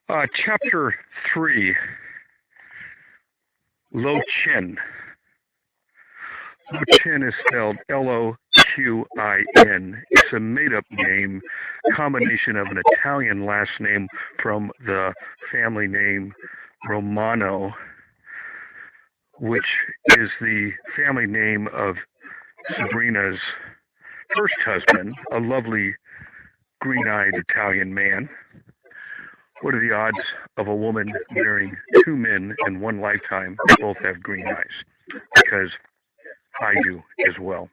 Chapter 3, Lo Chin. Lo Chin is spelled Loqin. It's a made-up name, combination of an Italian last name from the family name Romano, which is the family name of Sabrina's first husband, a lovely green-eyed Italian man. What are the odds of a woman marrying two men in one lifetime who both have green eyes? Because I do as well.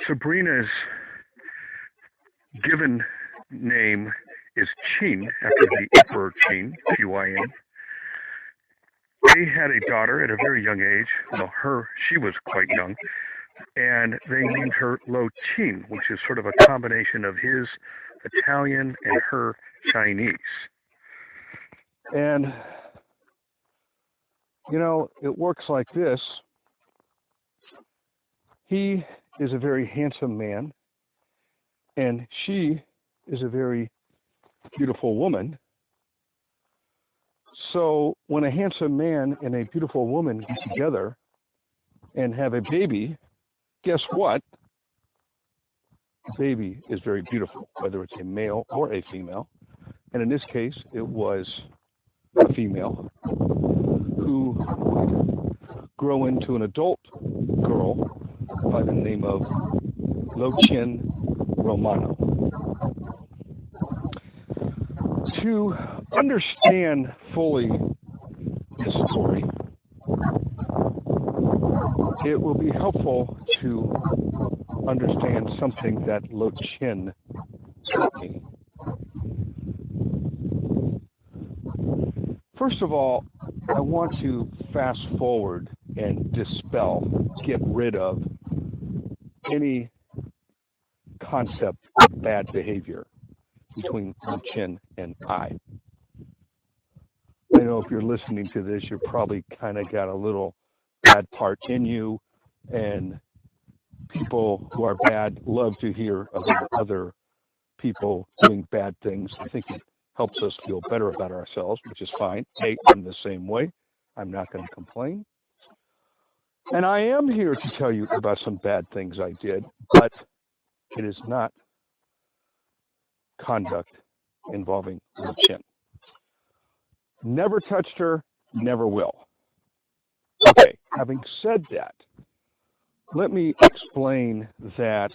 Sabrina's given name is Qin, after the Emperor Qin, Qin. They had a daughter at a very young age. Well, she was quite young, and they named her Lo Qin, which is sort of a combination of his Italian and her Chinese. And, it works like this. He is a very handsome man, and she is a very beautiful woman. So when a handsome man and a beautiful woman get together and have a baby, guess what? The baby is very beautiful, whether it's a male or a female. And in this case, it was a female who would grow into an adult girl by the name of Loqin Romano. To understand fully this story, it will be helpful to understand something that Loqin taught me. First of all, I want to fast forward and dispel, get rid of any concept of bad behavior between Loqin and I. I know if you're listening to this, you're probably kind of got a little bad part in you, and people who are bad love to hear about other people doing bad things. I think it helps us feel better about ourselves, which is fine. Hey, I'm the same way. I'm not going to complain. And I am here to tell you about some bad things I did, but it is not conduct involving Loqin. Never touched her, never will. Okay, having said that, let me explain that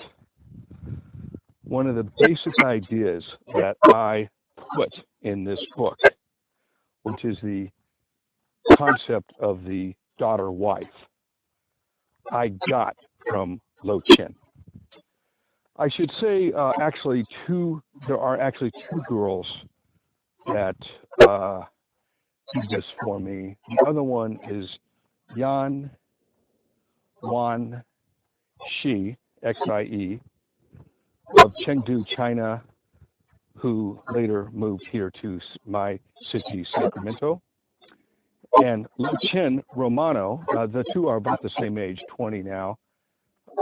one of the basic ideas that I put in this book, which is the concept of the daughter-wife, I got from Loqin. I should say, there are actually two girls that did this for me. The other one is Yan Wan Xie, Xie, of Chengdu, China, who later moved here to my city, Sacramento. And Loqin Romano, the two are about the same age, 20 now.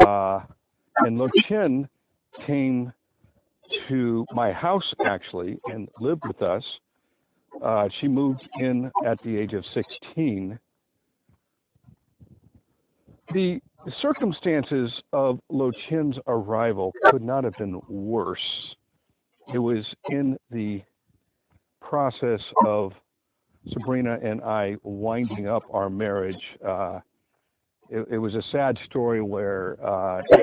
And Loqin came to my house, actually, and lived with us. She moved in at the age of 16. The circumstances of Loqin's arrival could not have been worse. It was in the process of Sabrina and I winding up our marriage. It was a sad story where,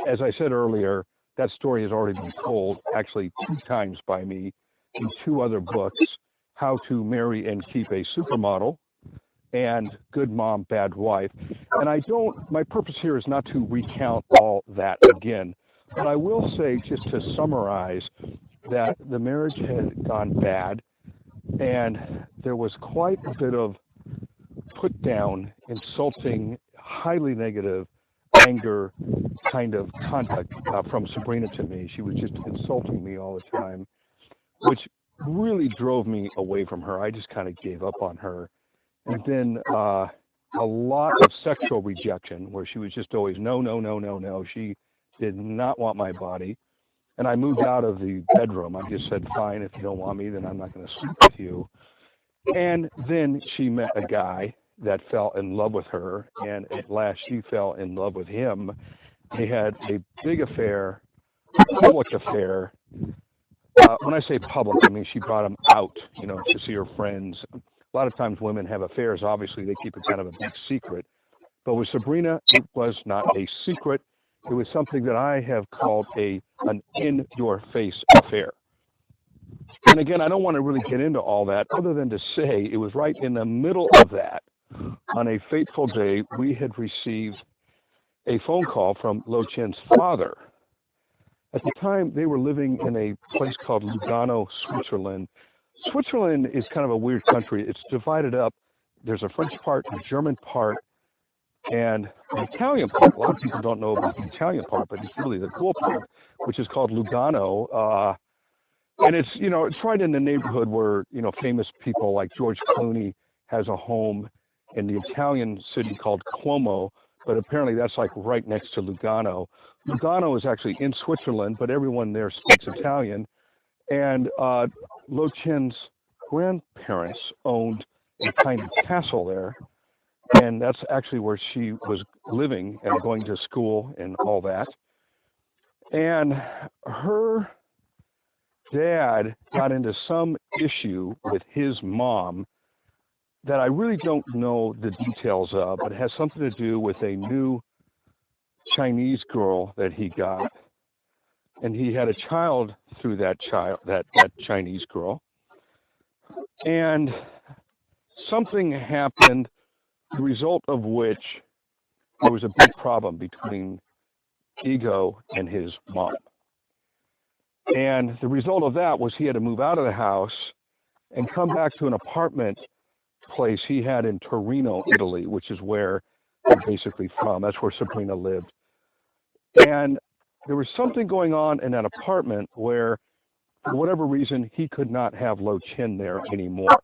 as I said earlier, that story has already been told, actually 2 times by me in 2 other books, How to Marry and Keep a Supermodel and Good Mom, Bad Wife. And my purpose here is not to recount all that again, but I will say, just to summarize, that the marriage had gone bad, and there was quite a bit of put down, insulting, highly negative, anger kind of conduct from Sabrina to me. She was just insulting me all the time, which really drove me away from her. I just kind of gave up on her. And then a lot of sexual rejection, where she was just always, no. She did not want my body. And I moved out of the bedroom. I just said, fine, if you don't want me, then I'm not going to sleep with you. And then she met a guy that fell in love with her, and at last she fell in love with him. They had a big affair, public affair. When I say public, I mean she brought him out, to see her friends. A lot of times women have affairs. Obviously, they keep it kind of a big secret. But with Sabrina, it was not a secret. It was something that I have called an in-your-face affair. And again, I don't want to really get into all that other than to say it was right in the middle of that. On a fateful day, we had received a phone call from Lo Chen's father. At the time, they were living in a place called Lugano, Switzerland. Switzerland is kind of a weird country. It's divided up. There's a French part, a German part, and an Italian part. A lot of people don't know about the Italian part, but it's really the cool part, which is called Lugano. And it's, it's right in the neighborhood where, famous people like George Clooney has a home in the Italian city called Como, but apparently that's like right next to Lugano. Lugano is actually in Switzerland, but everyone there speaks Italian. And Lo Chen's grandparents owned a kind of castle there, and that's actually where she was living and going to school and all that. And her dad got into some issue with his mom that I really don't know the details of, but it has something to do with a new Chinese girl that he got. And he had a child through that Chinese girl. And something happened, the result of which there was a big problem between Ego and his mom. And the result of that was he had to move out of the house and come back to an apartment place he had in Torino, Italy, which is where they're basically from. That's where Sabrina lived. And there was something going on in that apartment where, for whatever reason, he could not have Lo Chen there anymore.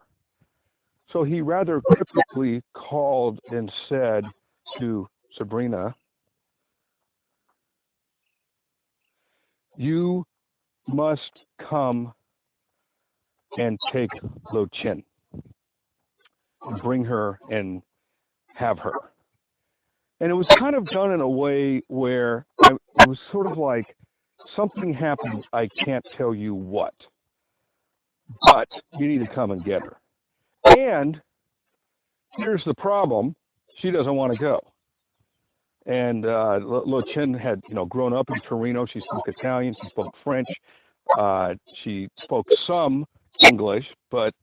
So he rather cryptically called and said to Sabrina, "You must come and take Lo Chen and bring her and have her." And it was kind of done in a way where it was sort of like, something happened, I can't tell you what, but you need to come and get her. And here's the problem, she doesn't want to go. And Lo Chen had, grown up in Torino. She spoke Italian, she spoke French, she spoke some English, but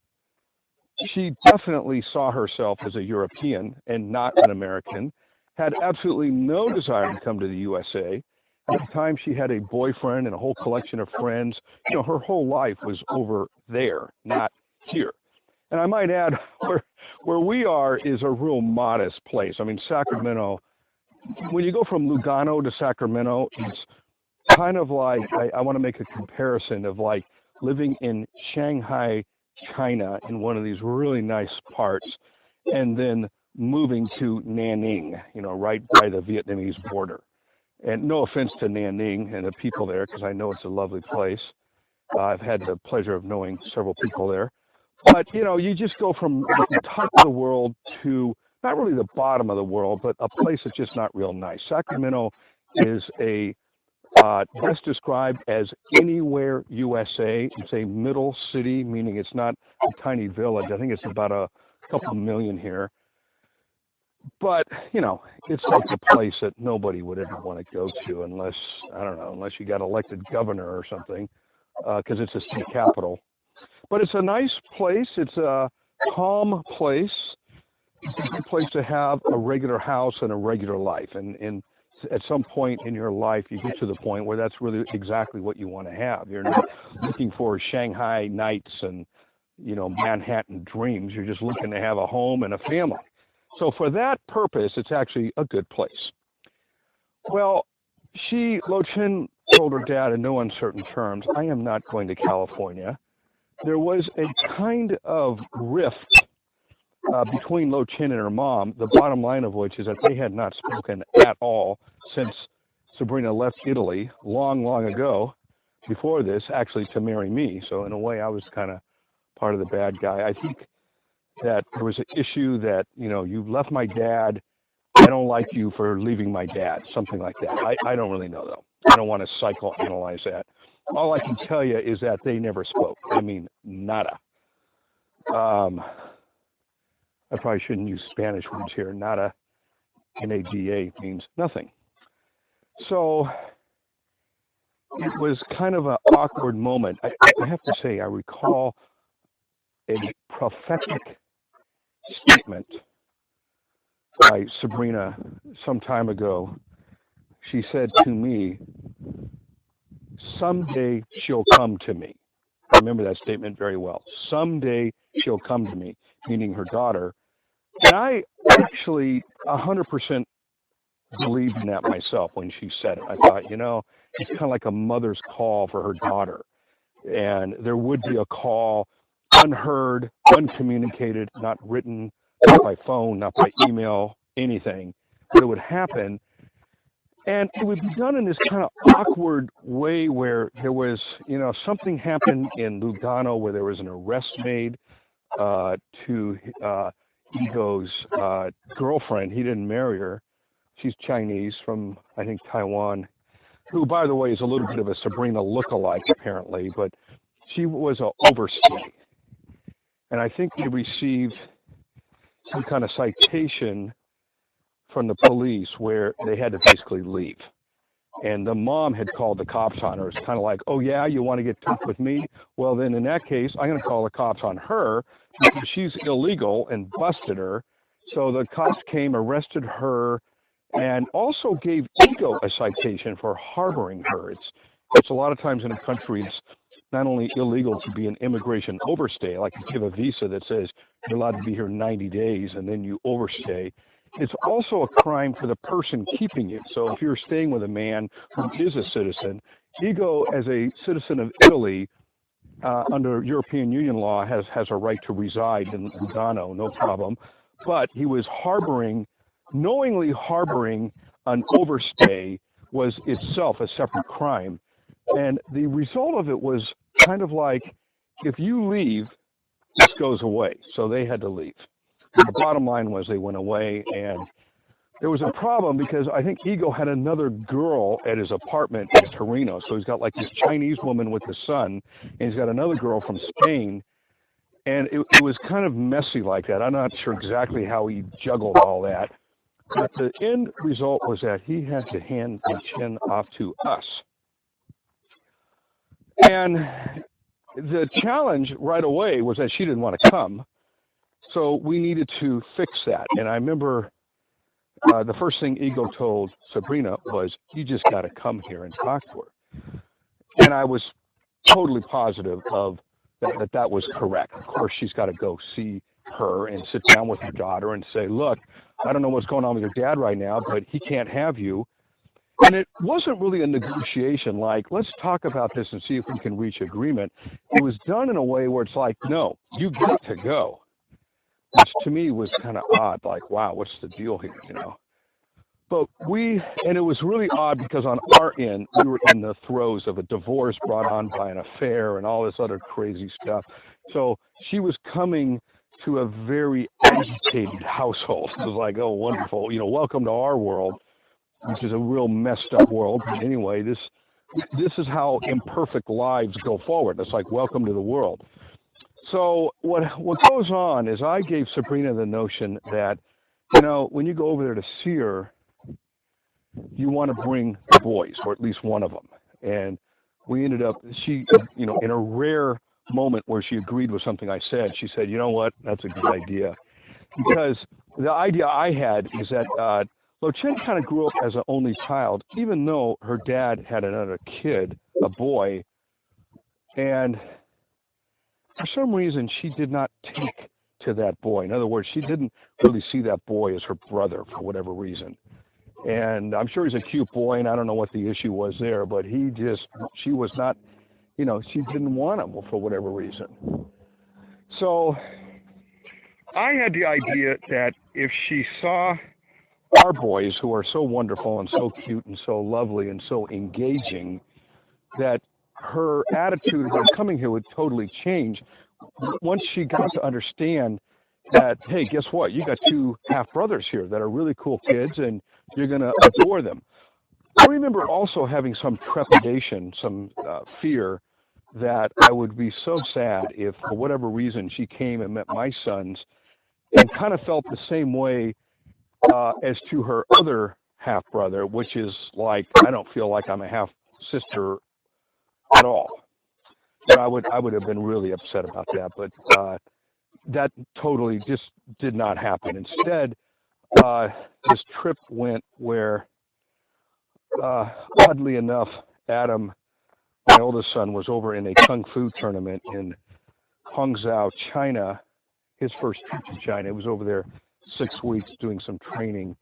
she definitely saw herself as a European and not an American, had absolutely no desire to come to the USA. At the time, she had a boyfriend and a whole collection of friends. Her whole life was over there, not here. And I might add, where we are is a real modest place. I mean, Sacramento, when you go from Lugano to Sacramento, it's kind of like, I want to make a comparison of like living in Shanghai, China, in one of these really nice parts, and then moving to Nanning, right by the Vietnamese border. And no offense to Nanning and the people there, because I know it's a lovely place. I've had the pleasure of knowing several people there. But, you just go from the top of the world to not really the bottom of the world, but a place that's just not real nice. Sacramento is best described as anywhere USA. It's a middle city, meaning it's not a tiny village. I think it's about a couple million here. But, it's like a place that nobody would ever want to go to unless you got elected governor or something, because it's a state capital. But it's a nice place. It's a calm place. It's a good place to have a regular house and a regular life. And at some point in your life, you get to the point where that's really exactly what you want to have. You're not looking for Shanghai nights and, Manhattan dreams. You're just looking to have a home and a family. So for that purpose, it's actually a good place. Well, Lo Chen told her dad in no uncertain terms, "I am not going to California." There was a kind of rift between Lo Chen and her mom, the bottom line of which is that they had not spoken at all since Sabrina left Italy long, long ago. before this, actually to marry me. So in a way, I was kind of part of the bad guy. I think that there was an issue that, you left my dad. I don't like you for leaving my dad, something like that. I don't really know, though. I don't want to psychoanalyze that. All I can tell you is that they never spoke. I mean, nada. I probably shouldn't use Spanish words here. Nada, N-A-D-A, means nothing. So it was kind of an awkward moment. I have to say, I recall a prophetic statement by Sabrina some time ago. She said to me, someday she'll come to me. I remember that statement very well. Someday she'll come to me, meaning her daughter. And I actually 100% believed in that myself when she said it. I thought, it's kind of like a mother's call for her daughter. And there would be a call, unheard, uncommunicated, not written, not by phone, not by email, anything. But it would happen. And it would be done in this kind of awkward way where there was, something happened in Lugano where there was an arrest made to Ego's girlfriend. He didn't marry her. She's Chinese from, I think, Taiwan, who, by the way, is a little bit of a Sabrina lookalike, apparently, but she was an overstay. And I think they received some kind of citation from the police where they had to basically leave. And the mom had called the cops on her. It's kind of like, oh, yeah, you want to get tough with me? Well, then in that case, I'm going to call the cops on her because she's illegal and busted her. So the cops came, arrested her, and also gave Ego a citation for harboring her. It's a lot of times in a country, it's not only illegal to be an immigration overstay, like you give a visa that says you're allowed to be here 90 days and then you overstay. It's also a crime for the person keeping you. So if you're staying with a man who is a citizen, Ego, as a citizen of Italy, under European Union law, has a right to reside in Lugano, no problem. But he was knowingly harboring an overstay was itself a separate crime. And the result of it was kind of like, if you leave, this goes away. So they had to leave. The bottom line was they went away, and there was a problem because I think Ego had another girl at his apartment in Torino. So he's got like this Chinese woman with his son, and he's got another girl from Spain. And it was kind of messy like that. I'm not sure exactly how he juggled all that. But the end result was that he had to hand the chin off to us. And the challenge right away was that she didn't want to come. So we needed to fix that. And I remember the first thing Ego told Sabrina was, you just got to come here and talk to her. And I was totally positive of that was correct. Of course, she's got to go see her and sit down with her daughter and say, look, I don't know what's going on with your dad right now, but he can't have you. And it wasn't really a negotiation like, let's talk about this and see if we can reach agreement. It was done in a way where it's like, no, you got to go. Which to me was kind of odd, like, wow, what's the deal here, But and it was really odd because on our end, we were in the throes of a divorce brought on by an affair and all this other crazy stuff. So she was coming to a very agitated household. It was like, oh, wonderful, welcome to our world, which is a real messed up world. But anyway, this is how imperfect lives go forward. It's like, welcome to the world. So what goes on is I gave Sabrina the notion that, when you go over there to see her, you want to bring the boys, or at least one of them. And we ended up, she, in a rare moment where she agreed with something I said, she said, you know what, that's a good idea. Because the idea I had is that Lo Chen kind of grew up as an only child, even though her dad had another kid, a boy, and for some reason, she did not take to that boy. In other words, she didn't really see that boy as her brother for whatever reason. And I'm sure he's a cute boy, and I don't know what the issue was there, but she was not, she didn't want him for whatever reason. So I had the idea that if she saw our boys, who are so wonderful and so cute and so lovely and so engaging, that her attitude about coming here would totally change once she got to understand that, hey, guess what? You got two half brothers here that are really cool kids, and you're going to adore them. I remember also having some trepidation, some fear that I would be so sad if, for whatever reason, she came and met my sons and kind of felt the same way as to her other half brother, which is like, I don't feel like I'm a half sister at all. And I would have been really upset about that, but that totally just did not happen. Instead, this trip went where, oddly enough, Adam, my oldest son, was over in a kung fu tournament in Hangzhou, China. His first trip to China. It was over there 6 weeks doing some training,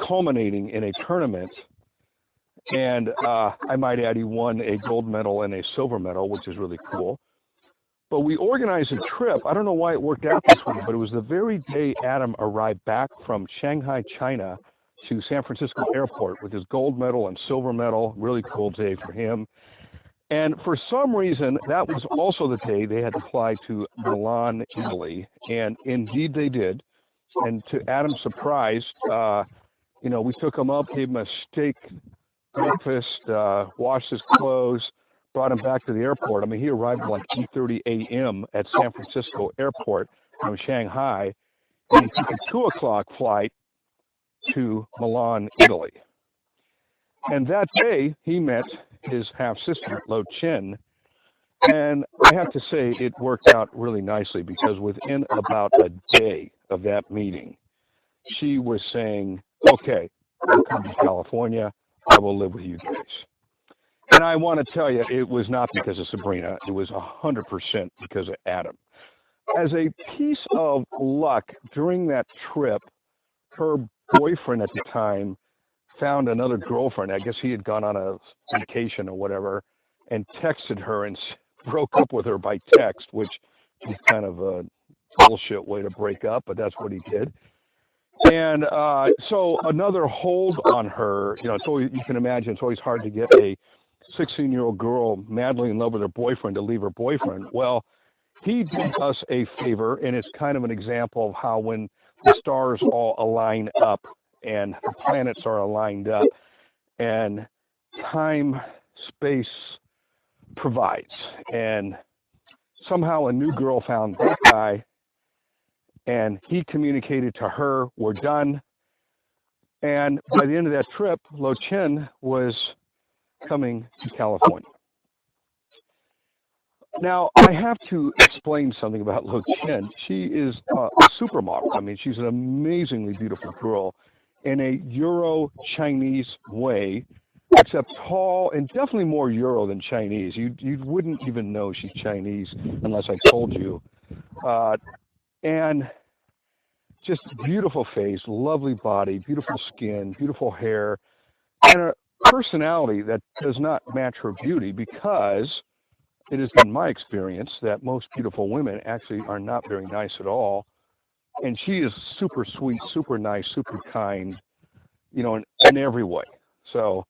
culminating in a tournament. And I might add, he won a gold medal and a silver medal, which is really cool. But we organized a trip. I don't know why it worked out this way, but it was the very day Adam arrived back from Shanghai, China, to San Francisco Airport with his gold medal and silver medal. Really cool day for him. And for some reason, that was also the day they had to fly to Milan, Italy. And indeed they did. And to Adam's surprise, we took him up, gave him a steak breakfast, washed his clothes, brought him back to the airport. I mean, he arrived at like 8:30 a.m. at San Francisco Airport from Shanghai, and he took a 2 o'clock flight to Milan, Italy. And that day, he met his half-sister, Lo Chen, and I have to say it worked out really nicely because within about a day of that meeting, she was saying, okay, I'll come to California. I will live with you guys. And I want to tell you, it was not because of Sabrina. It was 100% because of Adam. As a piece of luck, during that trip, her boyfriend at the time found another girlfriend. I guess he had gone on a vacation or whatever, and texted her and broke up with her by text, which is kind of a bullshit way to break up, but that's what he did. And so another hold on her, it's always, you can imagine, it's always hard to get a 16-year-old girl madly in love with her boyfriend to leave her boyfriend. Well, he did us a favor, and it's kind of an example of how when the stars all align up and the planets are aligned up and time, space provides. And somehow a new girl found that guy, and he communicated to her, we're done. And by the end of that trip, Lo Chen was coming to California. Now, I have to explain something about Lo Chen. She is a supermodel. I mean, she's an amazingly beautiful girl in a Euro-Chinese way, except tall and definitely more Euro than Chinese. You wouldn't even know she's Chinese unless I told you. And just beautiful face, lovely body, beautiful skin, beautiful hair, and a personality that does not match her beauty, because it has been my experience that most beautiful women actually are not very nice at all. And she is super sweet, super nice, super kind, in every way. So,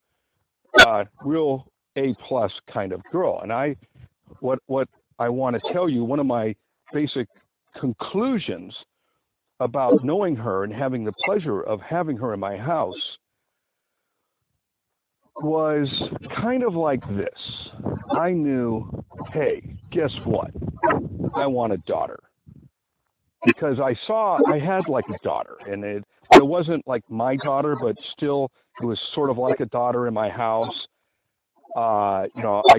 real A-plus kind of girl. And what I want to tell you, one of my basic conclusions about knowing her and having the pleasure of having her in my house was kind of like this. I knew, hey, guess what? I want a daughter. Because I had like a daughter, and it wasn't like my daughter, but still it was sort of like a daughter in my house. I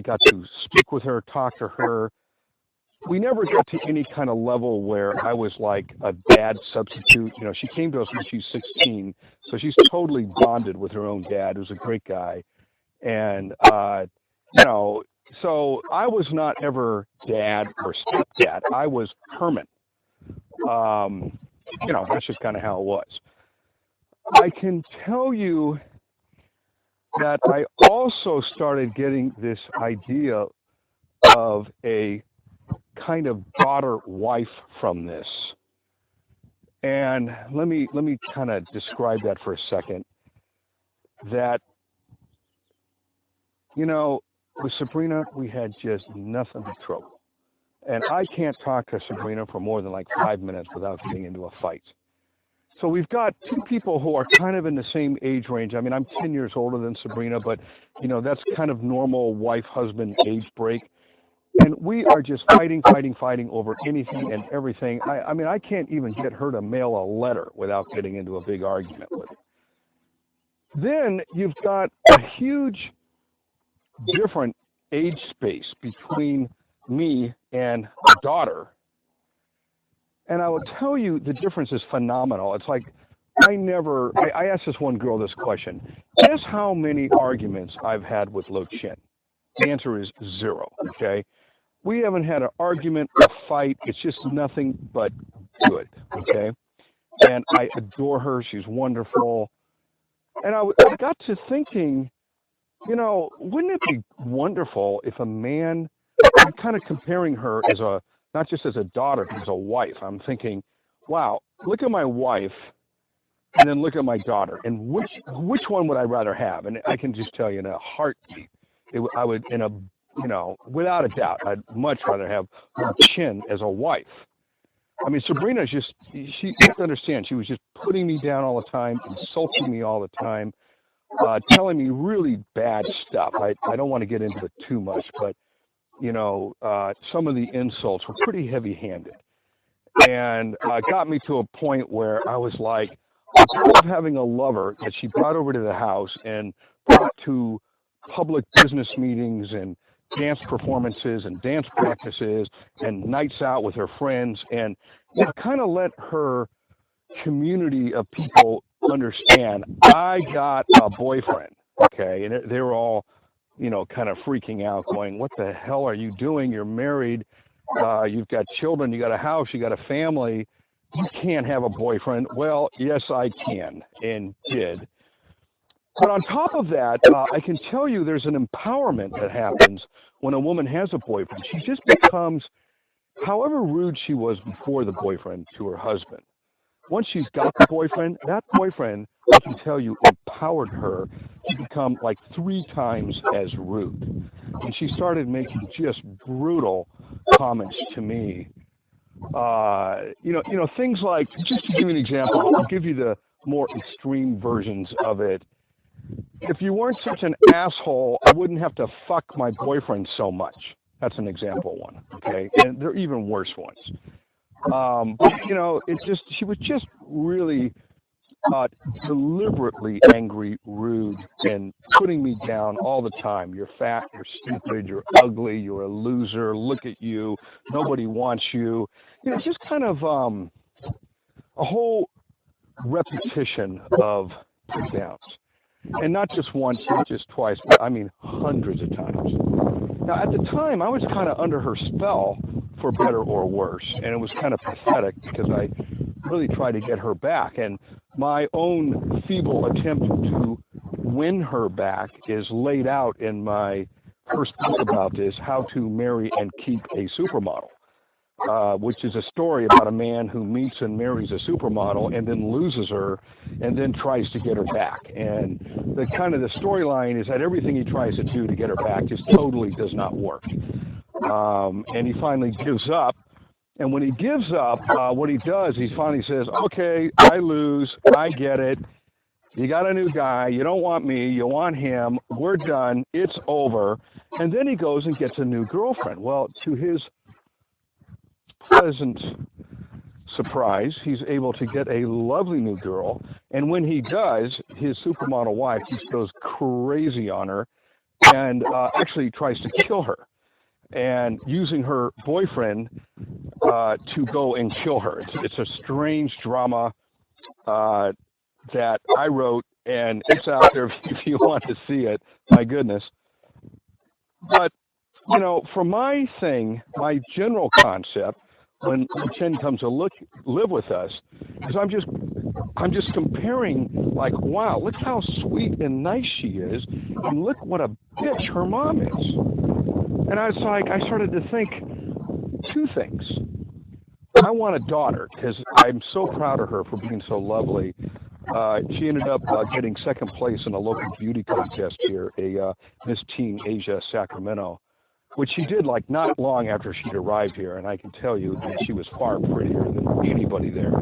got to speak with her, talk to her. We never got to any kind of level where I was like a dad substitute. She came to us when she was 16, so she's totally bonded with her own dad, who's a great guy. And, so I was not ever dad or stepdad. I was Herman. That's just kind of how it was. I can tell you that I also started getting this idea of a kind of daughter-wife from this. And let me kind of describe that for a second. That, with Sabrina, we had just nothing but trouble. And I can't talk to Sabrina for more than like 5 minutes without getting into a fight. So we've got two people who are kind of in the same age range. I mean, I'm 10 years older than Sabrina, but, you know, that's kind of normal wife-husband age break. And we are just fighting over anything and everything. I mean, I can't even get her to mail a letter without getting into a big argument with her. Then you've got a huge different age space between me and a daughter. And I will tell you, the difference is phenomenal. It's like, I asked this one girl this question. Guess how many arguments I've had with Lo Chin? The answer is 0, okay? We haven't had an argument, a fight. It's just nothing but good, okay? And I adore her. She's wonderful. And I got to thinking, you know, wouldn't it be wonderful if a man, I'm kind of comparing her as a, not just as a daughter, but as a wife. I'm thinking, wow, look at my wife and then look at my daughter. And which one would I rather have? And I can just tell you in a heartbeat, I would, in a, you know, without a doubt, I'd much rather have Lo Chin as a wife. I mean, Sabrina's just, you have to understand, she was just putting me down all the time, insulting me all the time, telling me really bad stuff. I don't want to get into it too much, but, you know, some of the insults were pretty heavy-handed. And got me to a point where I was like, instead of having a lover that she brought over to the house and brought to public business meetings and dance performances and dance practices and nights out with her friends, and you know, kind of let her community of people understand I got a boyfriend, okay? And they were all, you know, kind of freaking out, going, what the hell are you doing? You're married, you've got children, you got a house, you got a family, you can't have a boyfriend. Well, yes, I can, and did. But on top of that, I can tell you there's an empowerment that happens when a woman has a boyfriend. She just becomes, however rude she was before the boyfriend to her husband. Once she's got the boyfriend, that boyfriend, I can tell you, empowered her to become like 3 times as rude. And she started making just brutal comments to me. You know, things like, just to give you an example, I'll give you the more extreme versions of it. If you weren't such an asshole, I wouldn't have to fuck my boyfriend so much. That's an example one, okay? And there are even worse ones. But, you know, she was just really deliberately angry, rude, and putting me down all the time. You're fat, you're stupid, you're ugly, you're a loser, look at you, nobody wants you. You know, just kind of a whole repetition of put downs. And not just once, not just twice, but I mean hundreds of times. Now, at the time, I was kind of under her spell, for better or worse, and it was kind of pathetic because I really tried to get her back. And my own feeble attempt to win her back is laid out in my first book about this, How to Marry and Keep a Supermodel. Which is a story about a man who meets and marries a supermodel and then loses her and then tries to get her back. And the storyline is that everything he tries to do to get her back just totally does not work. And he finally gives up. And when he gives up, what he does, he finally says, okay, I lose. I get it. You got a new guy. You don't want me. You want him. We're done. It's over. And then he goes and gets a new girlfriend. Well, to his pleasant surprise, he's able to get a lovely new girl, and when he does, his supermodel wife just goes crazy on her and actually tries to kill her, and using her boyfriend to go and kill her. It's a strange drama that I wrote, and it's out there if you want to see it. My goodness. But, you know, for my thing, my general concept, when Chen comes to live with us, is I'm just comparing, like, wow, look how sweet and nice she is, and look what a bitch her mom is. And I was like, I started to think 2 things. I want a daughter because I'm so proud of her for being so lovely. She ended up getting second place in a local beauty contest here, a Miss Teen Asia Sacramento, which she did like not long after she'd arrived here, and I can tell you that she was far prettier than anybody there.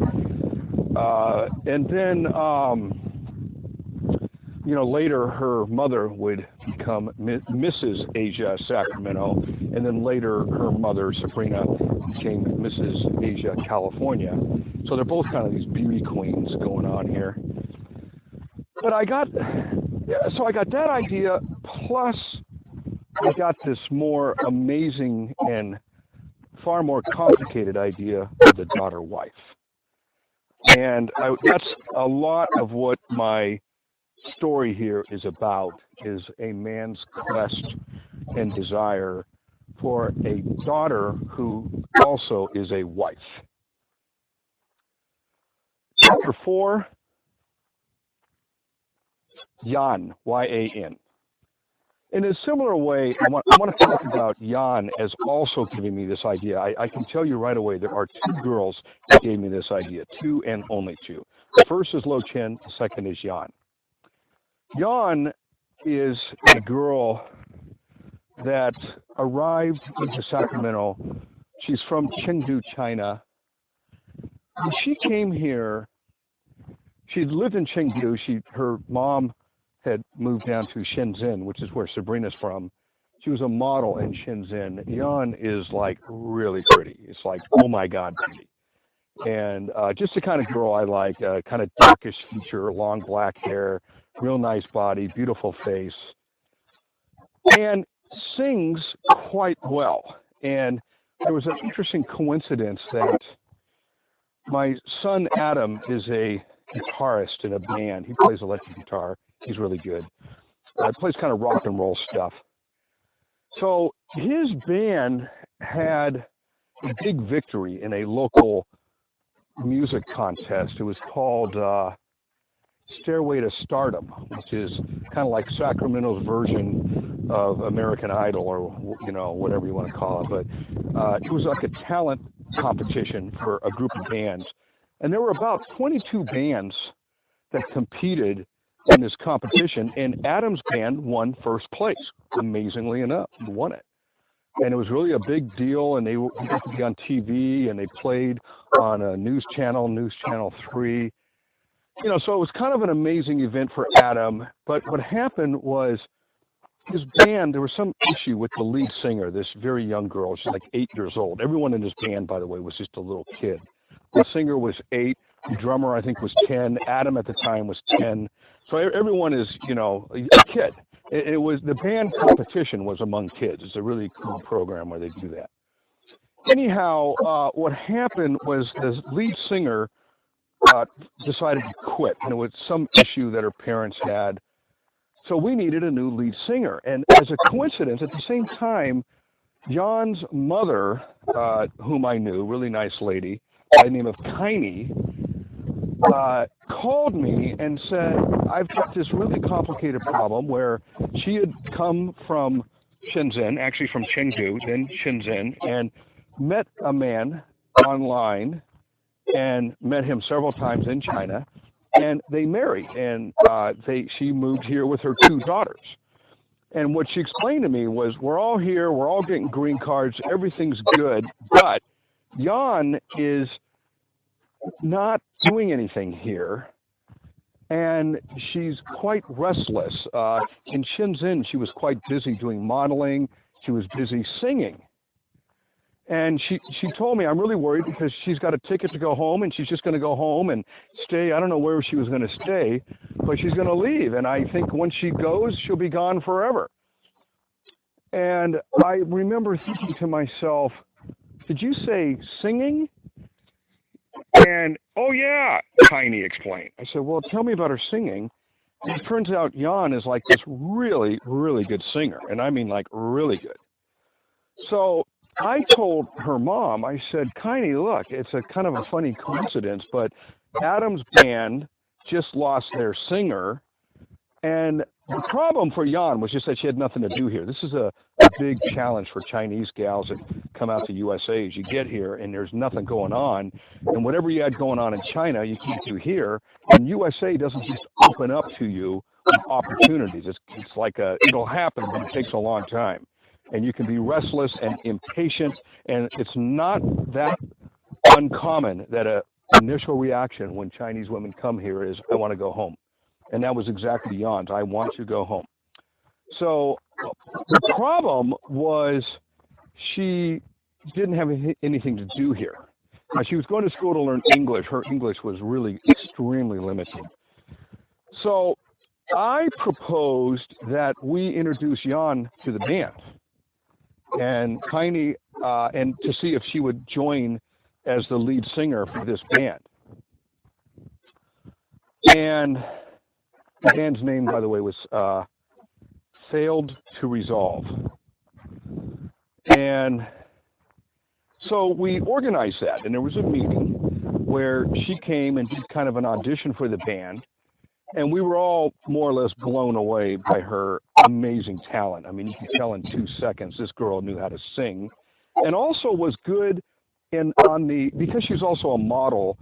And then, later her mother would become Mrs. Asia Sacramento, and then later her mother, Sabrina, became Mrs. Asia California. So they're both kind of these beauty queens going on here. But I got that idea, plus I got this more amazing and far more complicated idea of the daughter-wife. And that's a lot of what my story here is about, is a man's quest and desire for a daughter who also is a wife. Chapter 4, Jan, Y-A-N. In a similar way, I want to talk about Jan as also giving me this idea. I can tell you right away there are two girls that gave me this idea, two and only two. The first is Lo Chen, the second is Jan. Jan is a girl that arrived into Sacramento. She's from Chengdu, China. When she came here, she'd lived in Chengdu. Her mom had moved down to Shenzhen, which is where Sabrina's from. She was a model in Shenzhen. Jan is like really pretty. It's like, oh my God, pretty. And just the kind of girl I like, kind of darkish feature, long black hair, real nice body, beautiful face, and sings quite well. And there was an interesting coincidence that my son Adam is a guitarist in a band. He plays electric guitar. He's really good. He plays kind of rock and roll stuff. So his band had a big victory in a local music contest. It was called Stairway to Stardom, which is kind of like Sacramento's version of American Idol, or whatever you want to call it. But it was like a talent competition for a group of bands, and there were about 22 bands that competed in this competition, and Adam's band won first place. Amazingly enough, he won it. And it was really a big deal, and they got to be on TV, and they played on a news channel 3. So it was kind of an amazing event for Adam. But what happened was his band, there was some issue with the lead singer, this very young girl. She's like 8 years old. Everyone in his band, by the way, was just a little kid. The singer was 8. The drummer, I think, was 10. Adam at the time was 10. So everyone is, a kid. It was, the band competition was among kids. It's a really cool program where they do that. Anyhow, what happened was the lead singer decided to quit, and it was some issue that her parents had. So we needed a new lead singer. And as a coincidence, at the same time, Jan's mother, whom I knew, really nice lady, by the name of Tiny, called me and said, I've got this really complicated problem where she had come from Shenzhen, actually from Chengdu, then Shenzhen, and met a man online and met him several times in China, and they married, and she moved here with her 2 daughters. And what she explained to me was, we're all here, we're all getting green cards, everything's good, but Jan is not doing anything here, and she's quite restless. In Shenzhen, she was quite busy doing modeling. She was busy singing. And she told me, I'm really worried because she's got a ticket to go home, and she's just going to go home and stay. I don't know where she was going to stay, but she's going to leave. And I think once she goes, she'll be gone forever. And I remember thinking to myself, did you say singing? And, oh yeah, Tiny explained. I said, well, tell me about her singing. And it turns out Jan is like this really, really good singer. And I mean like really good. So I told her mom, I said, Tiny, look, it's a kind of a funny coincidence, but Adam's band just lost their singer, and The problem for Jan was just that she had nothing to do here. This is a big challenge for Chinese gals that come out to USA. As you get here and there's nothing going on, and whatever you had going on in China, you can't do here. And USA doesn't just open up to you with opportunities. It's like it'll happen, but it takes a long time. And you can be restless and impatient, and it's not that uncommon that a initial reaction when Chinese women come here is, I want to go home. And that was exactly Jan's. I want to go home. So the problem was she didn't have anything to do here. Now, she was going to school to learn English. Her English was really extremely limited. So I proposed that we introduce Jan to the band and and to see if she would join as the lead singer for this band. And the band's name, by the way, was Failed to Resolve. And so we organized that, and there was a meeting where she came and did kind of an audition for the band, and we were all more or less blown away by her amazing talent. I mean, you can tell in 2 seconds this girl knew how to sing, and also was good because she's also a model,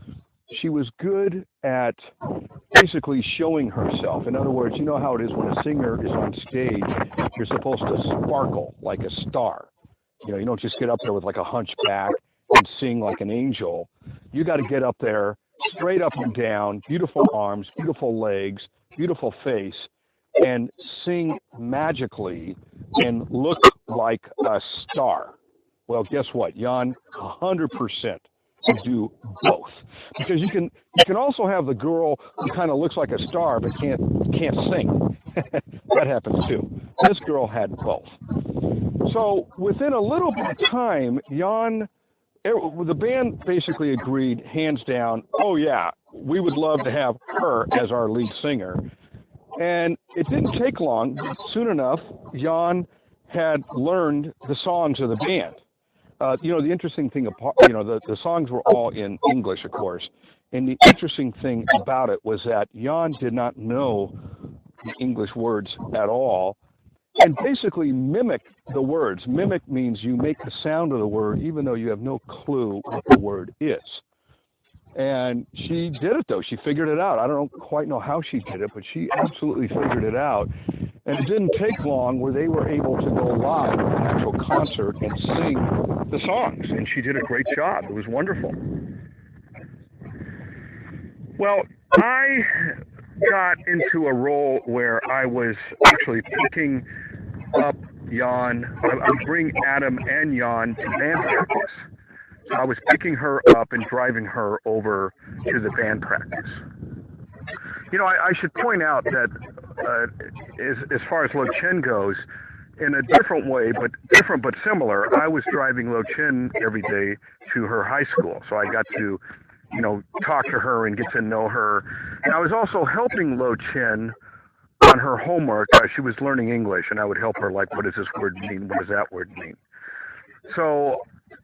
she was good at basically showing herself. In other words, you know how it is when a singer is on stage, you're supposed to sparkle like a star. You know, you don't just get up there with like a hunchback and sing like an angel. You got to get up there straight up and down, beautiful arms, beautiful legs, beautiful face, and sing magically and look like a star. Well, guess what? Jan 100% to do both, because you can also have the girl who kind of looks like a star but can't sing. That happens too. This girl had both. So within a little bit of time, the band basically agreed, hands down, oh yeah, we would love to have her as our lead singer. And it didn't take long. Soon enough, Jan had learned the songs of the band. The interesting thing, the songs were all in English, of course. And the interesting thing about it was that Jan did not know the English words at all and basically mimicked the words. Mimic means you make the sound of the word even though you have no clue what the word is. And she did it, though. She figured it out. I don't quite know how she did it, but she absolutely figured it out. And it didn't take long where they were able to go live in an actual concert and sing the songs. And she did a great job. It was wonderful. Well, I got into a role where I was actually picking up Jan. I would bring Adam and Jan to band practice. So I was picking her up and driving her over to the band practice. You know, I should point out that as far as Lo Chen goes, in a different way, but similar, I was driving Lo Chen every day to her high school. So I got to, talk to her and get to know her. And I was also helping Lo Chen on her homework. She was learning English, and I would help her, like, what does this word mean? What does that word mean? So,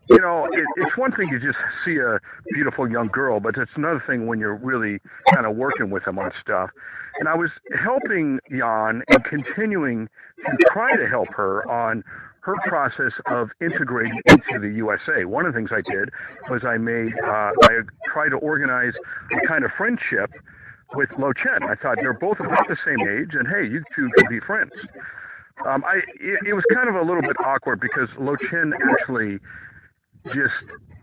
it's one thing to just see a beautiful young girl, but it's another thing when you're really kind of working with them on stuff. And I was helping Jan and continuing to try to help her on her process of integrating into the USA. One of the things I did was I tried to organize a kind of friendship with Lo Chen. I thought they're both about the same age, and hey, you two can be friends. It was kind of a little bit awkward because Lo Chen actually just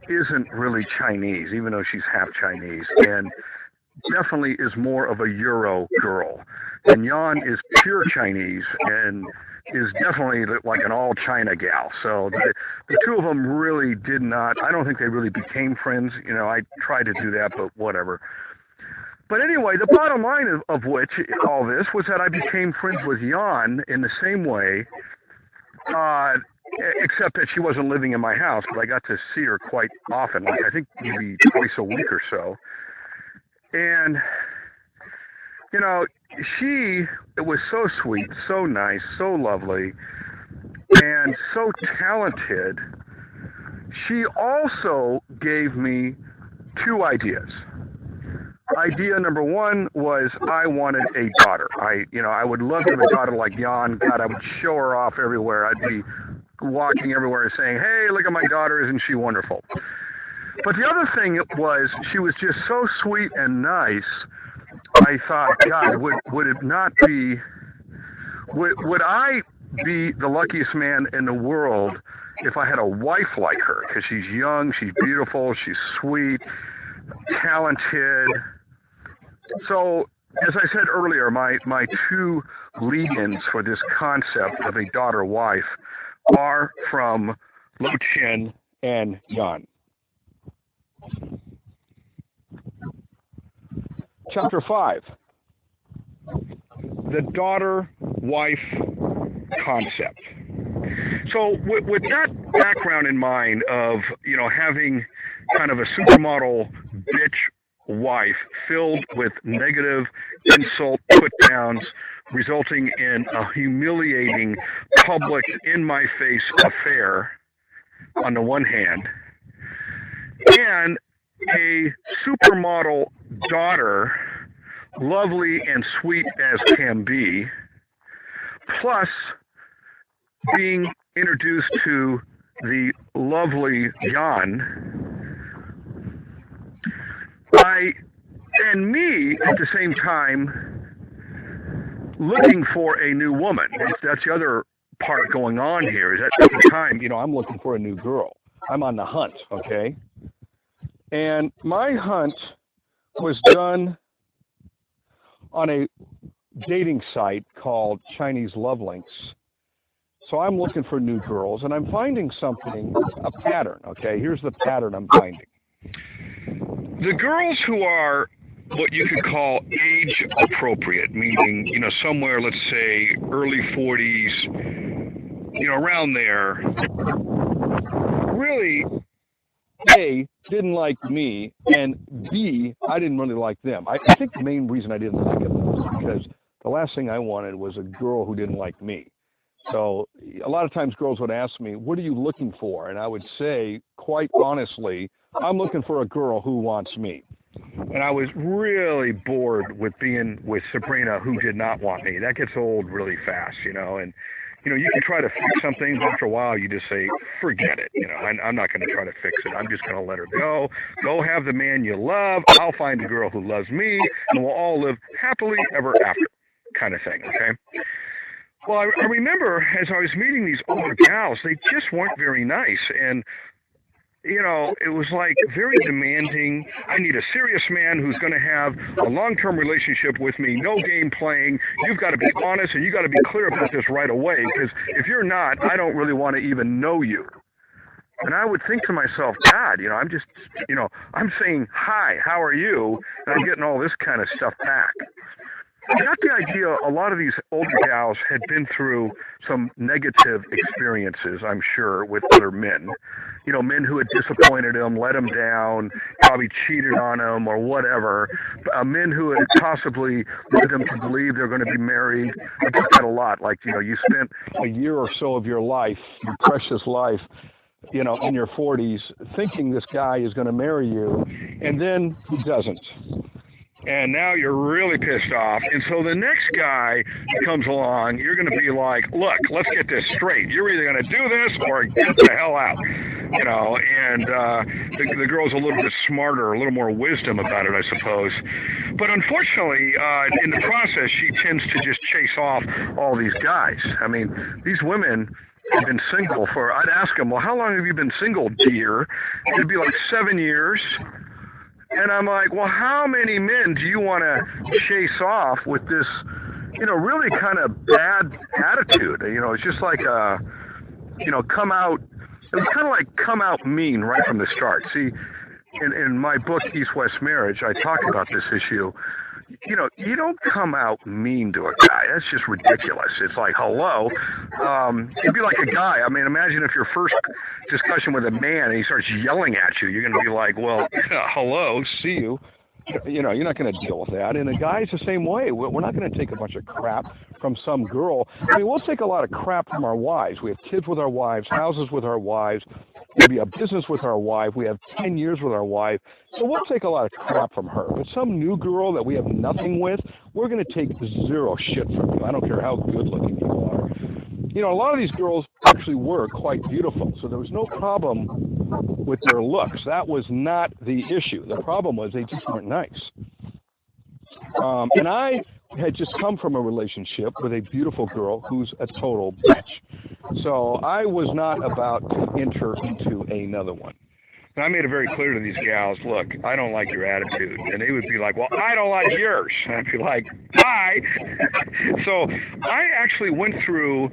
isn't really Chinese, even though she's half Chinese, and definitely is more of a Euro girl. And Jan is pure Chinese and is definitely like an all China gal. So the two of them really did not, I don't think they really became friends. I tried to do that, but whatever. But anyway, the bottom line of which, all this, was that I became friends with Jan in the same way, except that she wasn't living in my house, but I got to see her quite often, like I think maybe twice a week or so. And, she was so sweet, so nice, so lovely, and so talented. She also gave me two ideas. idea number one was I wanted a daughter. I would love to have a daughter like Jan. God, I would show her off everywhere. I'd be walking everywhere saying, hey, look at my daughter, isn't she wonderful? But the other thing was she was just so sweet and nice. I thought, God, would it not be, would I be the luckiest man in the world if I had a wife like her? Because she's young, she's beautiful, she's sweet, talented. So, as I said earlier, my two lead-ins for this concept of a daughter-wife are from Lo Chin and Jan. Chapter 5, the daughter-wife concept. So with that background in mind of, having kind of a supermodel bitch wife filled with negative insult put-downs, resulting in a humiliating, public, in-my-face affair on the one hand, and a supermodel daughter, lovely and sweet as can be, plus being introduced to the lovely Jan, and me at the same time looking for a new woman. That's the other part going on here, is that at the time, I'm looking for a new girl. I'm on the hunt, okay? And my hunt was done on a dating site called Chinese Love Links. So I'm looking for new girls, and I'm finding something, a pattern, okay? Here's the pattern I'm finding. The girls who are what you could call age appropriate, meaning, somewhere, let's say, early 40s, around there, really, A, didn't like me, and B, I didn't really like them. I think the main reason I didn't like them was because the last thing I wanted was a girl who didn't like me. So a lot of times girls would ask me, what are you looking for? And I would say, quite honestly, I'm looking for a girl who wants me. And I was really bored with being with Sabrina, who did not want me. That gets old really fast, and you can try to fix something, but after a while you just say, forget it. I'm not going to try to fix it. I'm just going to let her go. Go have the man you love. I'll find a girl who loves me, and we'll all live happily ever after, kind of thing, okay? Well, I remember as I was meeting these older gals, they just weren't very nice, and it was like very demanding. I need a serious man who's going to have a long-term relationship with me, no game playing. You've got to be honest, and you've got to be clear about this right away, because if you're not, I don't really want to even know you. And I would think to myself, God, I'm just, I'm saying, hi, how are you? And I'm getting all this kind of stuff back. I got the idea a lot of these older gals had been through some negative experiences, I'm sure, with other men. Men who had disappointed them, let them down, probably cheated on them or whatever. Men who had possibly led them to believe they're going to be married. I get that a lot. Like, you spent a year or so of your life, your precious life, in your 40s, thinking this guy is going to marry you, and then he doesn't. And now you're really pissed off. And so the next guy that comes along, you're going to be like, look, let's get this straight. You're either going to do this or get the hell out. And the girl's a little bit smarter, a little more wisdom about it, I suppose. But unfortunately, in the process, she tends to just chase off all these guys. I mean, these women have been single for, I'd ask them, well, how long have you been single, dear? It'd be like 7 years. And I'm like, well, how many men do you want to chase off with this, really kind of bad attitude? It's just like, come out, it was kind of like come out mean right from the start. See, in my book, East-West Marriage, I talk about this issue. You don't come out mean to a guy. That's just ridiculous. It's like, hello. It'd be like a guy. I mean, imagine if your first discussion with a man and he starts yelling at you. You're going to be like, well, hello, see you. You're not going to deal with that. And a guy's the same way. We're not going to take a bunch of crap from some girl. I mean, we'll take a lot of crap from our wives. We have kids with our wives, houses with our wives, maybe a business with our wife. We have 10 years with our wife. So we'll take a lot of crap from her. But some new girl that we have nothing with, we're going to take zero shit from you. I don't care how good looking you are. You know, a lot of these girls actually were quite beautiful. So there was no problem with their looks. That was not the issue. The problem was they just weren't nice. And I had just come from a relationship with a beautiful girl who's a total bitch. So I was not about to enter into another one. And I made it very clear to these gals, look, I don't like your attitude. And they would be like, well, I don't like yours. And I'd be like, bye. So I actually went through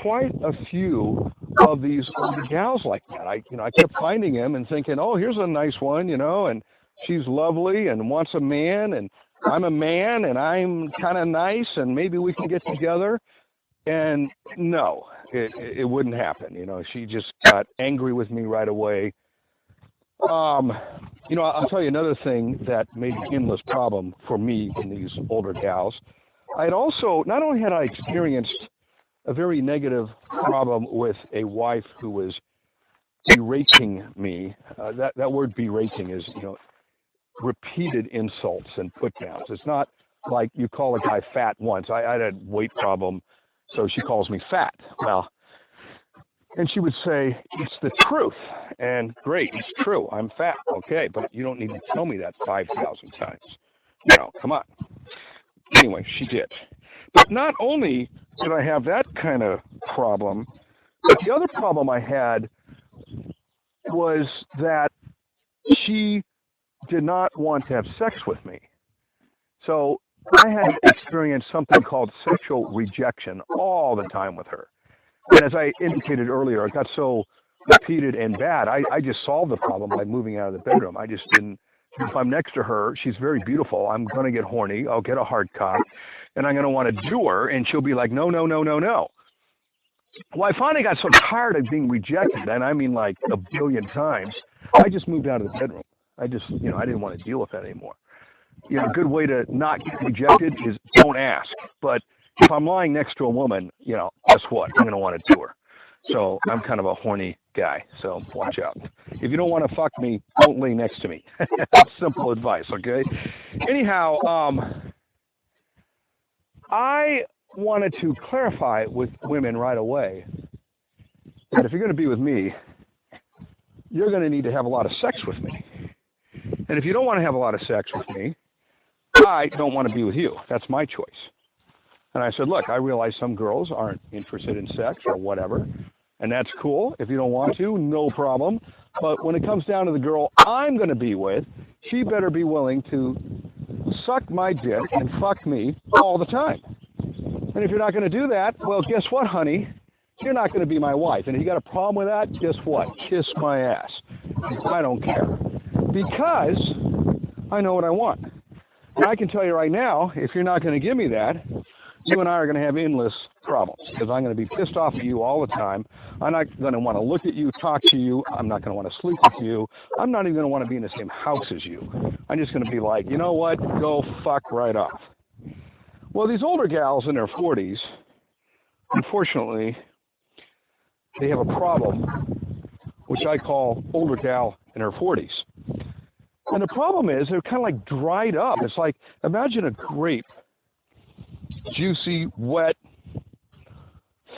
quite a few of these older gals like that. I kept finding them and thinking, oh, here's a nice one, and she's lovely and wants a man, and I'm a man and I'm kind of nice and maybe we can get together. And no, it wouldn't happen. She just got angry with me right away. I'll tell you another thing that made an endless problem for me and these older gals. I had also, not only had I experienced a very negative problem with a wife who was berating me. That word berating is, repeated insults and put downs. It's not like you call a guy fat once. I had a weight problem, so she calls me fat. Well, and she would say, it's the truth. And great, it's true. I'm fat. Okay, but you don't need to tell me that 5,000 times. Come on. Anyway, she did. But not only did I have that kind of problem, but the other problem I had was that she did not want to have sex with me. So I had experienced something called sexual rejection all the time with her. And as I indicated earlier, it got so repeated and bad, I just solved the problem by moving out of the bedroom. I just didn't, if I'm next to her, she's very beautiful, I'm going to get horny, I'll get a hard cock, and I'm going to want to do her, and she'll be like, no, no, no, no, no. Well, I finally got so tired of being rejected, and I mean like a billion times, I just moved out of the bedroom. I just, I didn't want to deal with that anymore. A good way to not get rejected is don't ask. But if I'm lying next to a woman, guess what? I'm going to want to do her. So I'm kind of a horny guy, so watch out. If you don't want to fuck me, don't lay next to me. That's simple advice, okay? Anyhow, I wanted to clarify with women right away that if you're going to be with me, you're going to need to have a lot of sex with me. And if you don't want to have a lot of sex with me, I don't want to be with you. That's my choice. And I said, look, I realize some girls aren't interested in sex or whatever, and that's cool. If you don't want to, no problem. But when it comes down to the girl I'm going to be with, she better be willing to suck my dick and fuck me all the time. And if you're not going to do that, well, guess what, honey? You're not going to be my wife. And if you got a problem with that, guess what? Kiss my ass. I don't care. Because I know what I want. And I can tell you right now, if you're not going to give me that, you and I are going to have endless problems because I'm going to be pissed off at you all the time. I'm not going to want to look at you, talk to you. I'm not going to want to sleep with you. I'm not even going to want to be in the same house as you. I'm just going to be like, you know what? Go fuck right off. Well, these older gals in their 40s, unfortunately, they have a problem, which I call older gal in her 40s. And the problem is they're kind of like dried up. It's like, imagine a grape, juicy, wet,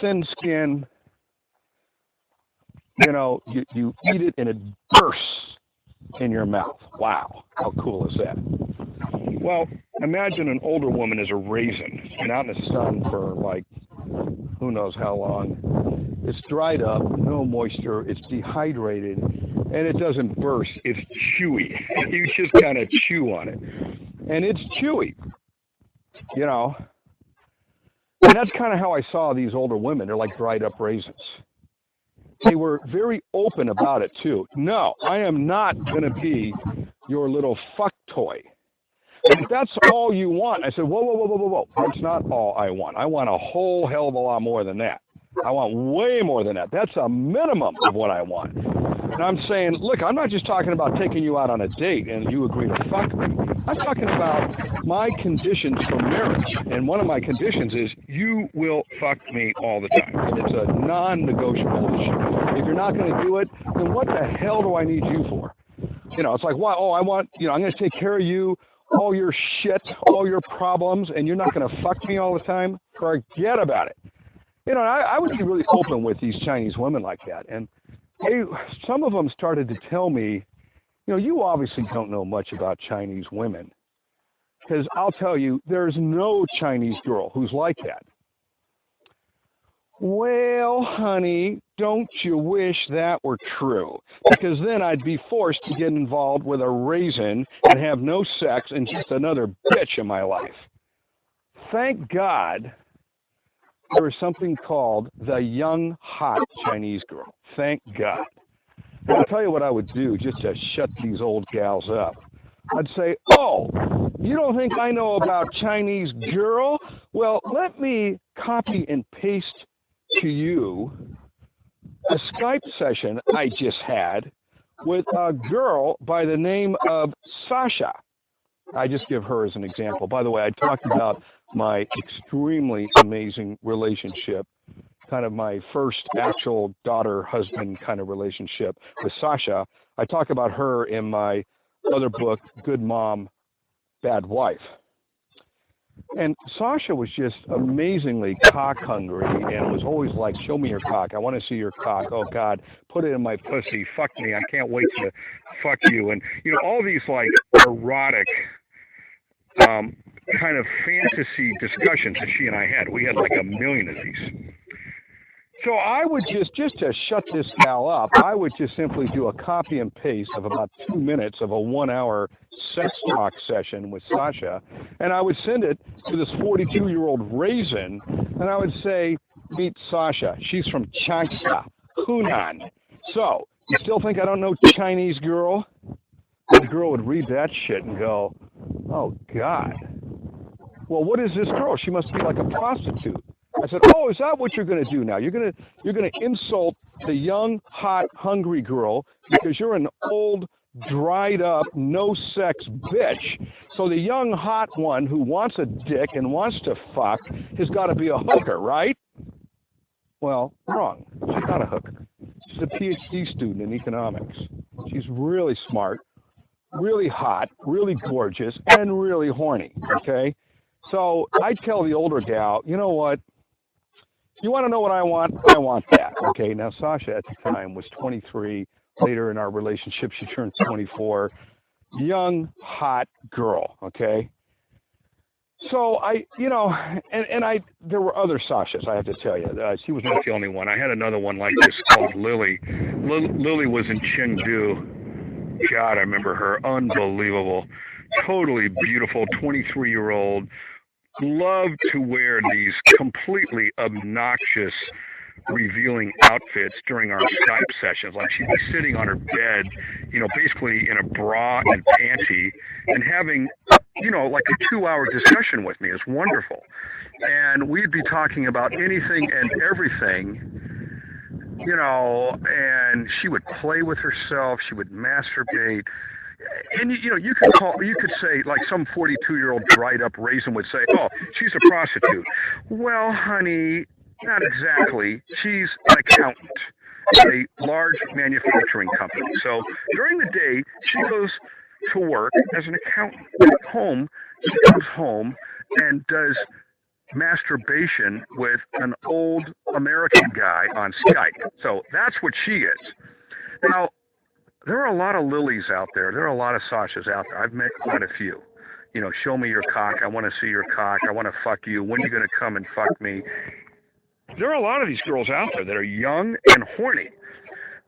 thin skin. You eat it and it bursts in your mouth. Wow, how cool is that? Well, imagine an older woman is a raisin and out in the sun for like, who knows how long. It's dried up, no moisture, it's dehydrated, and it doesn't burst. It's chewy. You just kind of chew on it. And it's chewy, And that's kind of how I saw these older women. They're like dried up raisins. They were very open about it, too. No, I am not going to be your little fuck toy. And if that's all you want, I said, whoa. That's not all I want. I want a whole hell of a lot more than that. I want way more than that. That's a minimum of what I want. And I'm saying, look, I'm not just talking about taking you out on a date and you agree to fuck me. I'm talking about my conditions for marriage. And one of my conditions is you will fuck me all the time. It's a non-negotiable issue. If you're not going to do it, then what the hell do I need you for? You know, it's like, why? Oh, I want, you know, I'm going to take care of you, all your shit, all your problems, and you're not going to fuck me all the time? Forget about it. You know, I would be really open with these Chinese women like that. And some of them started to tell me, you know, you obviously don't know much about Chinese women. Because I'll tell you, there's no Chinese girl who's like that. Well, honey, don't you wish that were true? Because then I'd be forced to get involved with a raisin and have no sex and just another bitch in my life. Thank God there is something called the young, hot Chinese girl. Thank God. And I'll tell you what I would do just to shut these old gals up. I'd say, oh, you don't think I know about Chinese girl? Well, let me copy and paste to you a Skype session I just had with a girl by the name of Sasha. I just give her as an example. By the way, I talked about my extremely amazing relationship, kind of my first actual daughter-husband kind of relationship with Sasha. I talk about her in my other book, Good Mom, Bad Wife. And Sasha was just amazingly cock hungry and was always like, show me your cock. I want to see your cock. Oh, God, put it in my pussy. Fuck me. I can't wait to fuck you. And, you know, all these, like, erotic kind of fantasy discussions that she and I had. We had like a million of these. So I would just to shut this gal up, I would just simply do a copy and paste of about 2 minutes of a 1 hour sex talk session with Sasha, and I would send it to this 42-year-old raisin, and I would say, meet Sasha. She's from Changsha, Hunan. So, you still think I don't know Chinese girl? The girl would read that shit and go, oh, God. Well, what is this girl? She must be like a prostitute. I said, oh, is that what you're going to do now? You're going to insult the young, hot, hungry girl because you're an old, dried up, no-sex bitch. So the young, hot one who wants a dick and wants to fuck has got to be a hooker, right? Well, wrong. She's not a hooker. She's a PhD student in economics. She's really smart, really hot, really gorgeous, and really horny, okay? So I tell the older gal, you know what? You want to know what I want? I want that. Okay, now Sasha at the time was 23. Later in our relationship, she turned 24. Young, hot girl, okay? So there were other Sashas, I have to tell you. She was not the only one. I had another one like this called Lily. Lily was in Chengdu. God, I remember her. Unbelievable. Totally beautiful, 23-year-old. Loved to wear these completely obnoxious, revealing outfits during our Skype sessions. Like she'd be sitting on her bed, you know, basically in a bra and panty and having, you know, like a 2-hour discussion with me. It's wonderful. And we'd be talking about anything and everything, you know, and she would play with herself. She would masturbate. And, you know, you could say, like some 42-year-old dried up raisin would say, oh, she's a prostitute. Well, honey, not exactly. She's an accountant at a large manufacturing company. So during the day, she goes to work as an accountant. At home, she comes home and does masturbation with an old American guy on Skype. So that's what she is. Now, there are a lot of Lilies out there. There are a lot of Sashas out there. I've met quite a few. You know, show me your cock. I want to see your cock. I want to fuck you. When are you going to come and fuck me? There are a lot of these girls out there that are young and horny.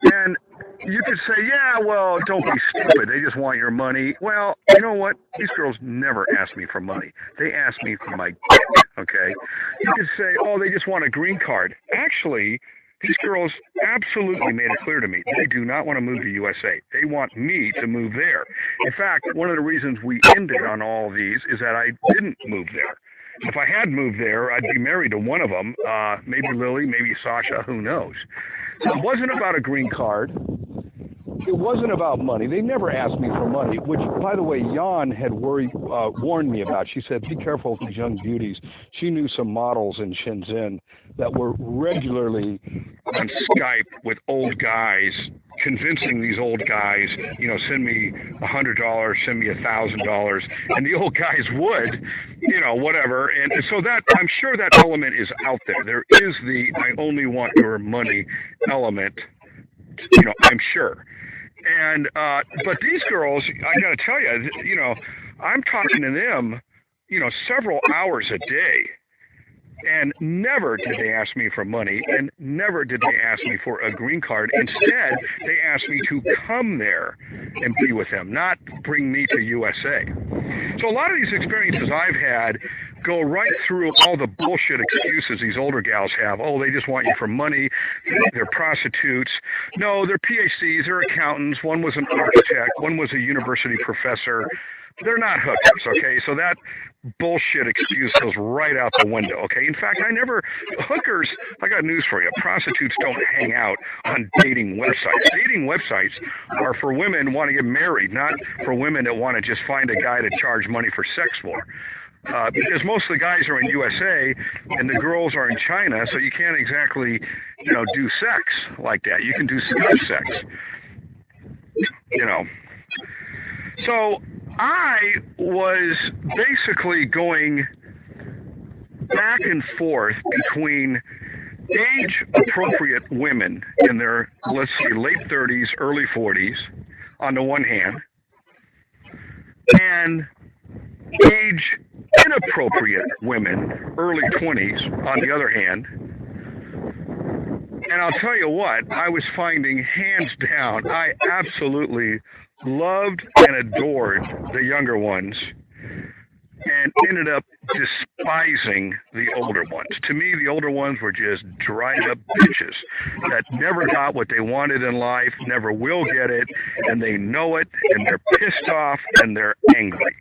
And you could say, yeah, well, don't be stupid. They just want your money. Well, you know what? These girls never ask me for money. They ask me for my dick, okay? You could say, oh, they just want a green card. Actually, these girls absolutely made it clear to me they do not want to move to USA. They want me to move there. In fact, one of the reasons we ended on all of these is that I didn't move there. If I had moved there, I'd be married to one of them, maybe Lily, maybe Sasha, who knows. So it wasn't about a green card. it wasn't about money. They never asked me for money, which, by the way, Jan had warned me about. She said, be careful with these young beauties. She knew some models in Shenzhen that were regularly on Skype with old guys, convincing these old guys, send me $100, send me $1,000, and the old guys would, whatever. And so that, I'm sure that element is out there. There is the I only want your money element, I'm sure. And but these girls, I got to tell you, I'm talking to them, several hours a day. And never did they ask me for money, and never did they ask me for a green card. Instead, they asked me to come there and be with them, not bring me to USA. So a lot of these experiences I've had go right through all the bullshit excuses these older gals have. Oh, they just want you for money. They're prostitutes. No, they're PhDs. They're accountants. One was an architect. One was a university professor. They're not hookers, okay? So that bullshit excuse goes right out the window, okay? In fact, hookers, I got news for you. Prostitutes don't hang out on dating websites. Dating websites are for women who want to get married, not for women that want to just find a guy to charge money for sex for. Because most of the guys are in USA and the girls are in China, so you can't exactly, do sex like that. You can do Skype sex, So I was basically going back and forth between age-appropriate women in their, let's say, late 30s, early 40s, on the one hand, and age-inappropriate women, early 20s, on the other hand. And I'll tell you what, I was finding hands down, I absolutely loved and adored the younger ones and ended up despising the older ones. To me, the older ones were just dried up bitches that never got what they wanted in life, never will get it, and they know it, and they're pissed off, and they're angry.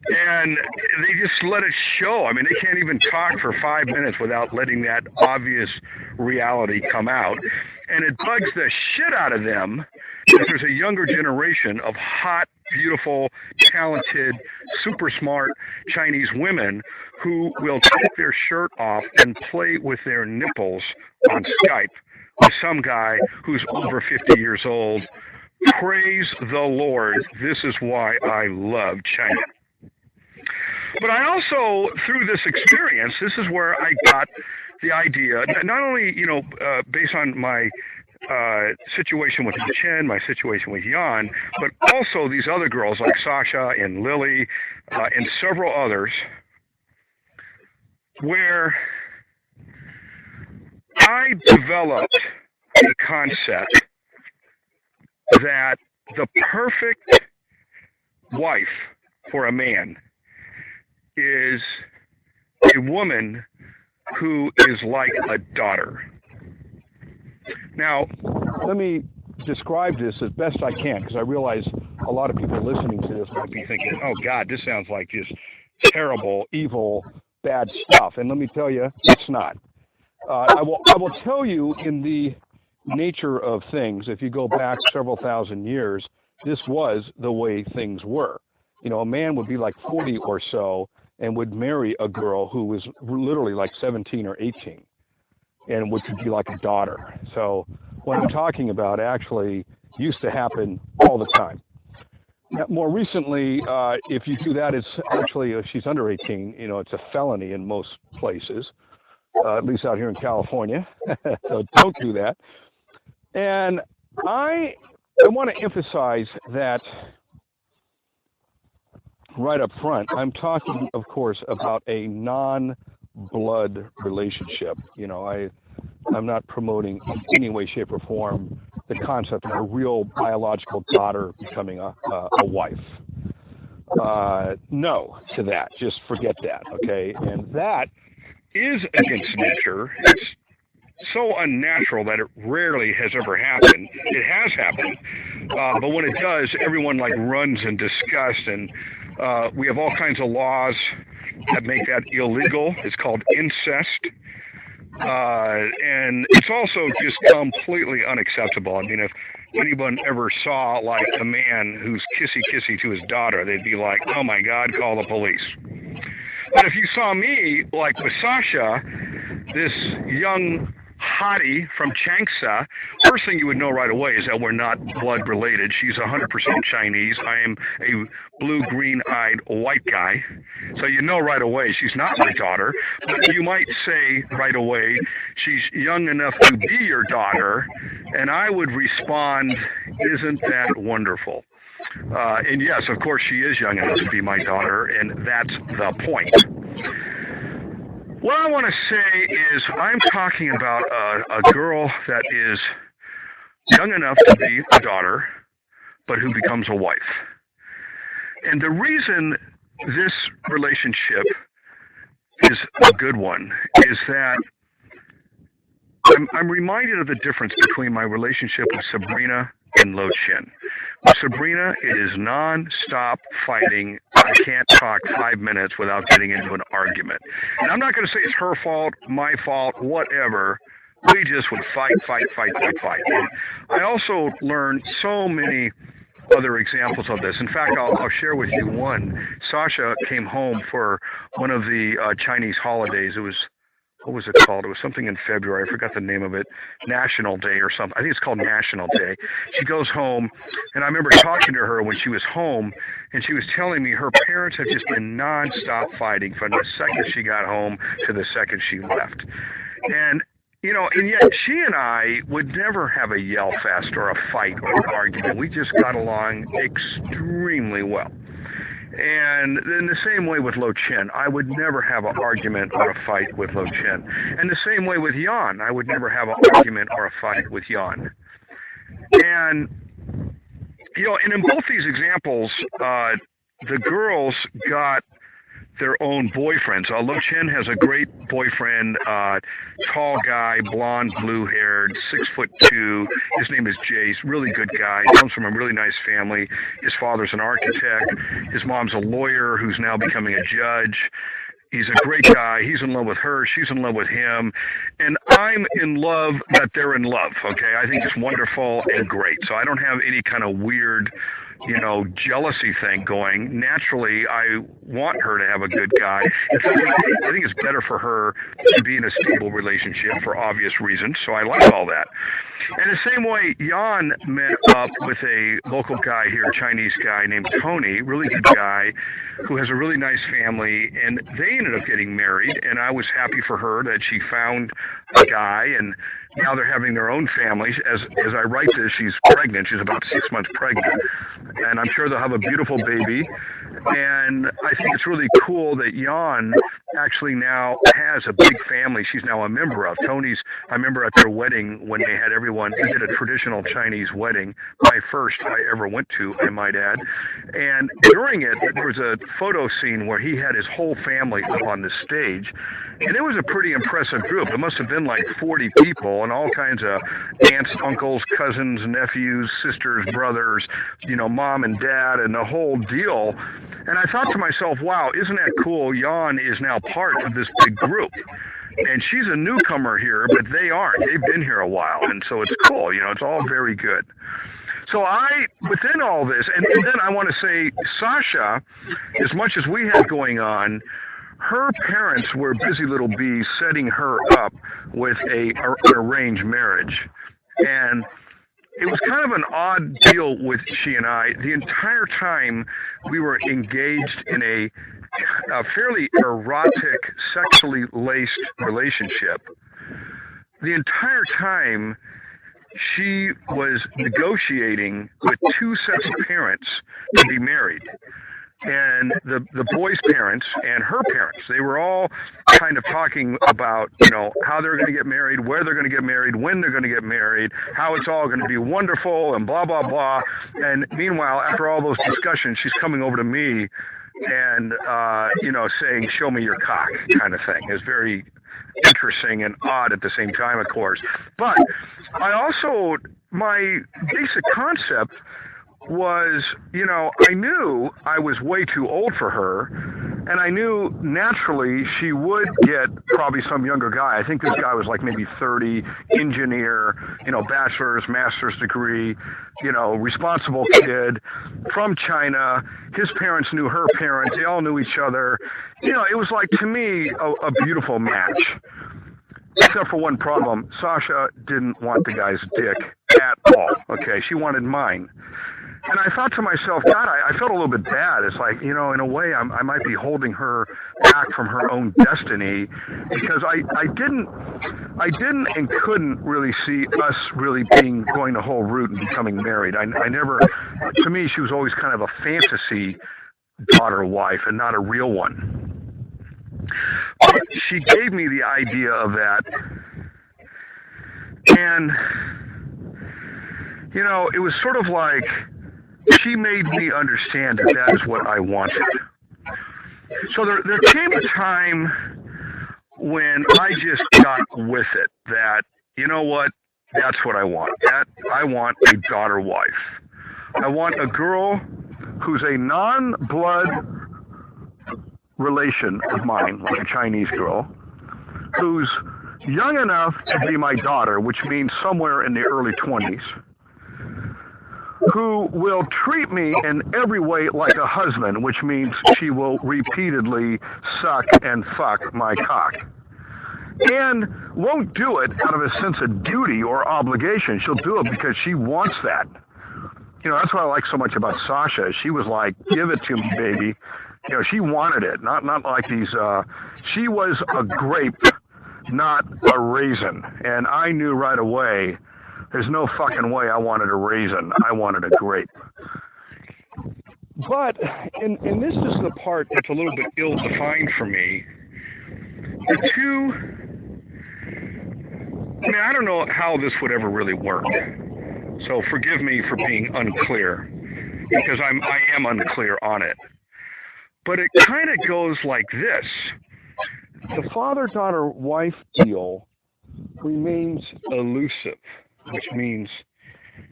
And they just let it show. I mean, they can't even talk for 5 minutes without letting that obvious reality come out. And it bugs the shit out of them that there's a younger generation of hot, beautiful, talented, super smart Chinese women who will take their shirt off and play with their nipples on Skype with some guy who's over 50 years old. Praise the Lord. This is why I love China. But I also, through this experience, this is where I got the idea, not only, based on my situation with Chen, my situation with Jan, but also these other girls like Sasha and Lily and several others, where I developed a concept that the perfect wife for a man is a woman who is like a daughter. Now, let me describe this as best I can, because I realize a lot of people listening to this might be thinking, oh God, this sounds like just terrible, evil, bad stuff. And let me tell you, it's not. I will tell you, in the nature of things, if you go back several thousand years, this was the way things were. A man would be like 40 or so and would marry a girl who was literally like 17 or 18 and would be like a daughter. So what I'm talking about actually used to happen all the time. Now, more recently, if you do that, it's actually, if she's under 18, it's a felony in most places, at least out here in California. So don't do that. And I want to emphasize that right up front. I'm talking, of course, about a non-blood relationship. I'm not promoting in any way, shape, or form the concept of a real biological daughter becoming a wife. No to that. Just forget that, okay? And that is against nature. It's so unnatural that it rarely has ever happened. It has happened, but when it does, everyone runs in disgust, and we have all kinds of laws that make that illegal. It's called incest. And it's also just completely unacceptable. I mean, if anyone ever saw like a man who's kissy to his daughter, they'd be like, oh my God, call the police. But if you saw me, like with Sasha, this young hottie from Changsha, first thing you would know right away is that we're not blood related. She's 100% Chinese. I am a blue-green-eyed white guy. So you know right away she's not my daughter. But you might say right away she's young enough to be your daughter, and I would respond, isn't that wonderful? And yes, of course, she is young enough to be my daughter, and that's the point. What I want to say is I'm talking about a girl that is young enough to be a daughter, but who becomes a wife. And the reason this relationship is a good one is that I'm reminded of the difference between my relationship with Sabrina and Lo Chin. With Sabrina, it is non-stop fighting. I can't talk 5 minutes without getting into an argument. And I'm not going to say it's her fault, my fault, whatever. We just would fight. And I also learned so many other examples of this. In fact, I'll share with you one. Sasha came home for one of the Chinese holidays. It was, what was it called? It was something in February. I forgot the name of it. National Day or something. I think it's called National Day. She goes home, and I remember talking to her when she was home, and she was telling me her parents had just been nonstop fighting from the second she got home to the second she left. And you know, and yet she and I would never have a yell fest or a fight or an argument. We just got along extremely well. And in the same way with Lo Chin, I would never have an argument or a fight with Lo Chin. And the same way with Yan, I would never have an argument or a fight with Yan. And, you know, and in both these examples, the girls got their own boyfriends. Lo Chin has a great boyfriend, tall guy, blonde, blue-haired, 6'2". His name is Jace, really good guy. Comes from a really nice family. His father's an architect. His mom's a lawyer who's now becoming a judge. He's a great guy. He's in love with her. She's in love with him. And I'm in love that they're in love, okay? I think it's wonderful and great. So I don't have any kind of weird, you know, jealousy thing going. Naturally, I want her to have a good guy. In fact, I think it's better for her to be in a stable relationship for obvious reasons, so I like all that. And the same way, Yan met up with a local guy here, a Chinese guy named Tony, really good guy, who has a really nice family, and they ended up getting married, and I was happy for her that she found a guy, and now they're having their own families. As I write this, she's pregnant. She's about 6 months pregnant, and I'm sure they'll have a beautiful baby. And I think it's really cool that Yan actually now has a big family she's now a member of. Tony's, I remember at their wedding when they had everyone, they did a traditional Chinese wedding, my first I ever went to, I might add. And during it, there was a photo scene where he had his whole family up on the stage. And it was a pretty impressive group. It must have been like 40 people and all kinds of aunts, uncles, cousins, nephews, sisters, brothers, you know, mom and dad and the whole deal. And I thought to myself, wow, isn't that cool? Yan is now part of this big group. And she's a newcomer here, but they aren't. They've been here a while. And so it's cool. You know, it's all very good. So within all this, and then I want to say, Sasha, as much as we had going on, her parents were busy little bees setting her up with an arranged marriage. And it was kind of an odd deal with she and I. The entire time we were engaged in a fairly erotic, sexually laced relationship. The entire time she was negotiating with two sets of parents to be married. And the boy's parents and her parents, they were all kind of talking about, you know, how they're going to get married, where they're going to get married, when they're going to get married, how it's all going to be wonderful and blah, blah, blah. And meanwhile, after all those discussions, she's coming over to me and, you know, saying, show me your cock kind of thing. It's very interesting and odd at the same time, of course. But I also, my basic concept was, you know, I knew I was way too old for her, And I knew naturally she would get probably some younger guy. I think this guy was like maybe 30, engineer, bachelor's, master's degree, responsible kid from China. His parents knew her parents. They all knew each other. It was like, to me, a beautiful match. Except for one problem. Sasha didn't want the guy's dick at all. Okay, she wanted mine. And I thought to myself, God, I felt a little bit bad. It's like, in a way, I might be holding her back from her own destiny, because I didn't and couldn't really see us really going the whole route and becoming married. I never, to me, she was always kind of a fantasy daughter-wife and not a real one. But she gave me the idea of that. And, it was sort of like, she made me understand that is what I wanted. So there came a time when I just got with it, that, you know what, that's what I want. I want a daughter wife. I want a girl who's a non-blood relation of mine, like a Chinese girl, who's young enough to be my daughter, which means somewhere in the early 20s, who will treat me in every way like a husband, which means she will repeatedly suck and fuck my cock. And won't do it out of a sense of duty or obligation. She'll do it because she wants that. That's what I like so much about Sasha. She was like, give it to me, baby. She wanted it, not like these, she was a grape, not a raisin. And I knew right away, there's no fucking way I wanted a raisin. I wanted a grape. But, and this is the part that's a little bit ill-defined for me, the two, I don't know how this would ever really work. So forgive me for being unclear, because I am unclear on it. But it kind of goes like this. The father-daughter-wife deal remains elusive, which means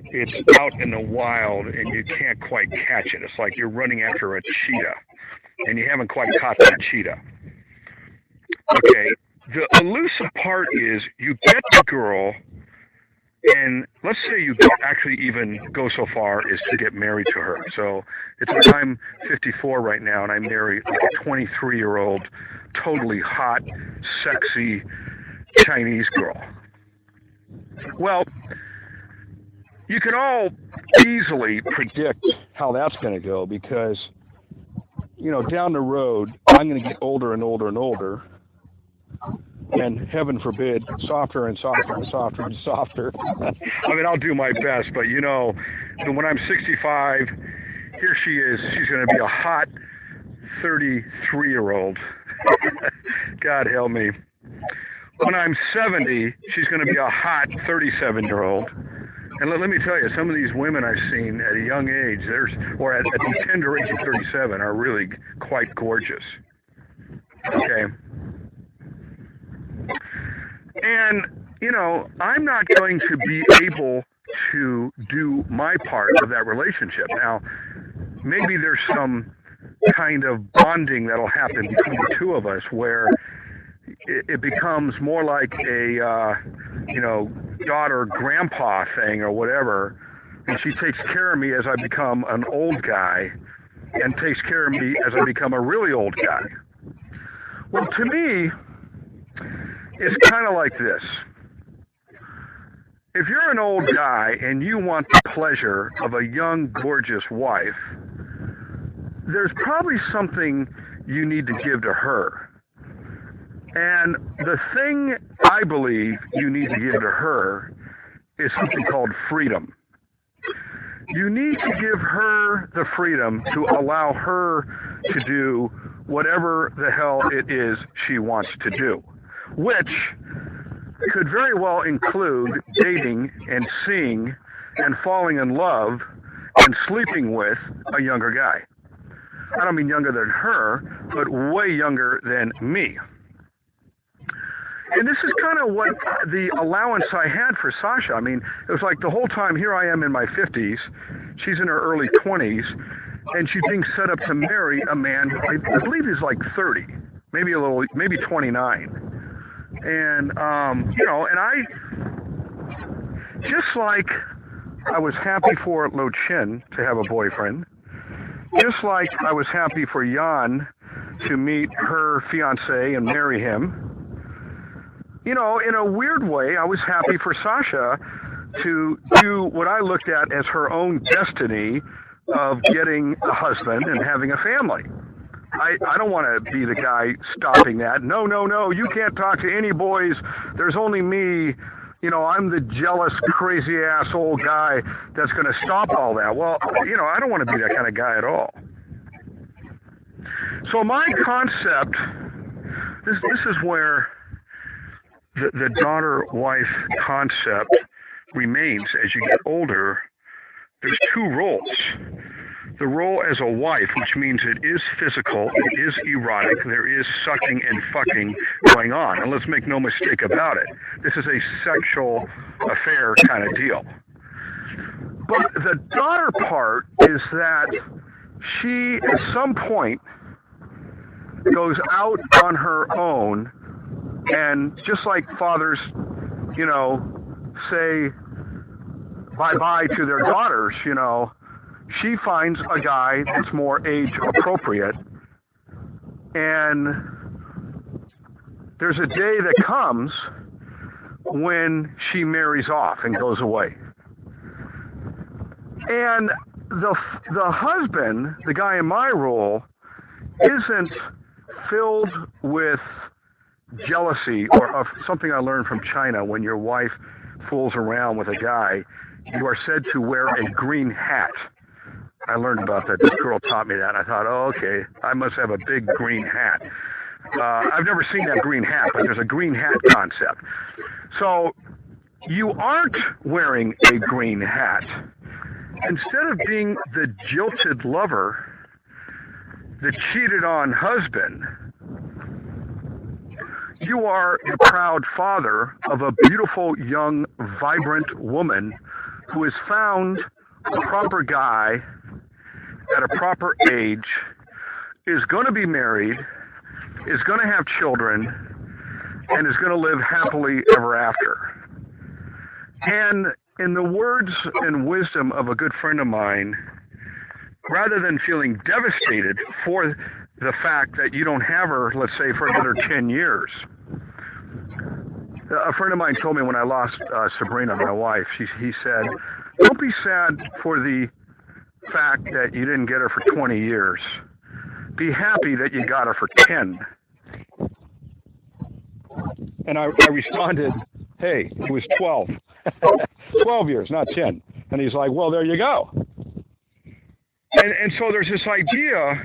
it's out in the wild and you can't quite catch it. It's like you're running after a cheetah and you haven't quite caught that cheetah. Okay, the elusive part is you get the girl, and let's say you actually even go so far as to get married to her. So it's like I'm 54 right now, and I marry like a 23-year-old, totally hot, sexy Chinese girl. Well, you can all easily predict how that's going to go, because, down the road, I'm going to get older and older and older. And heaven forbid, softer and softer and softer and softer. I'll do my best, but when I'm 65, here she is. She's going to be a hot 33-year-old. God help me. When I'm 70, she's going to be a hot 37-year-old. And let me tell you, some of these women I've seen at a young age, or at the tender age of 37, are really quite gorgeous. Okay. And, I'm not going to be able to do my part of that relationship. Now, maybe there's some kind of bonding that'll happen between the two of us where it becomes more like a, daughter-grandpa thing or whatever, and she takes care of me as I become an old guy and takes care of me as I become a really old guy. Well, to me, it's kind of like this. If you're an old guy and you want the pleasure of a young, gorgeous wife, there's probably something you need to give to her. And the thing I believe you need to give to her is something called freedom. You need to give her the freedom to allow her to do whatever the hell it is she wants to do, which could very well include dating and seeing and falling in love and sleeping with a younger guy. I don't mean younger than her, but way younger than me. And this is kind of what the allowance I had for Sasha. It was like the whole time, here I am in my 50s, she's in her early 20s, and she's being set up to marry a man, I believe he's like 30, maybe 29. And, and I, just like I was happy for Lo Chin to have a boyfriend, just like I was happy for Yan to meet her fiance and marry him, in a weird way, I was happy for Sasha to do what I looked at as her own destiny of getting a husband and having a family. I don't want to be the guy stopping that. No, you can't talk to any boys. There's only me. I'm the jealous, crazy-ass old guy that's going to stop all that. Well, I don't want to be that kind of guy at all. So my concept, this is where the daughter-wife concept remains as you get older. There's two roles. The role as a wife, which means it is physical, it is erotic, there is sucking and fucking going on. And let's make no mistake about it. This is a sexual affair kind of deal. But the daughter part is that she, at some point, goes out on her own, and just like fathers, say bye-bye to their daughters, she finds a guy that's more age appropriate, and there's a day that comes when she marries off and goes away. And the husband, the guy in my role, isn't filled with jealousy or something I learned from China. When your wife fools around with a guy, you are said to wear a green hat. I learned about that. This girl taught me that. And I thought, oh, okay, I must have a big green hat. I've never seen that green hat, but there's a green hat concept. So you aren't wearing a green hat. Instead of being the jilted lover, the cheated on husband, you are the proud father of a beautiful, young, vibrant woman who has found a proper guy at a proper age, is going to be married, is going to have children, and is going to live happily ever after. And in the words and wisdom of a good friend of mine, rather than feeling devastated for the fact that you don't have her, let's say, for another 10 years. A friend of mine told me when I lost Sabrina, my wife, he said, don't be sad for the fact that you didn't get her for 20 years. Be happy that you got her for 10. And I responded, hey, it was 12. 12 years, not 10. And he's like, well, there you go. And so there's this idea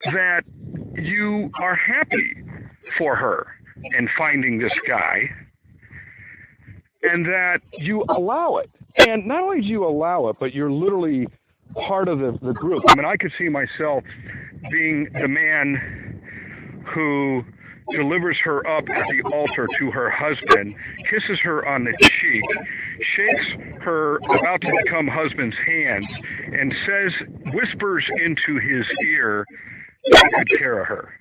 that you are happy for her in finding this guy, and that you allow it. And not only do you allow it, but you're literally part of the group. I mean, I could see myself being the man who delivers her up at the altar to her husband, kisses her on the cheek, shakes her about to become husband's hands, and whispers into his ear, take good care of her.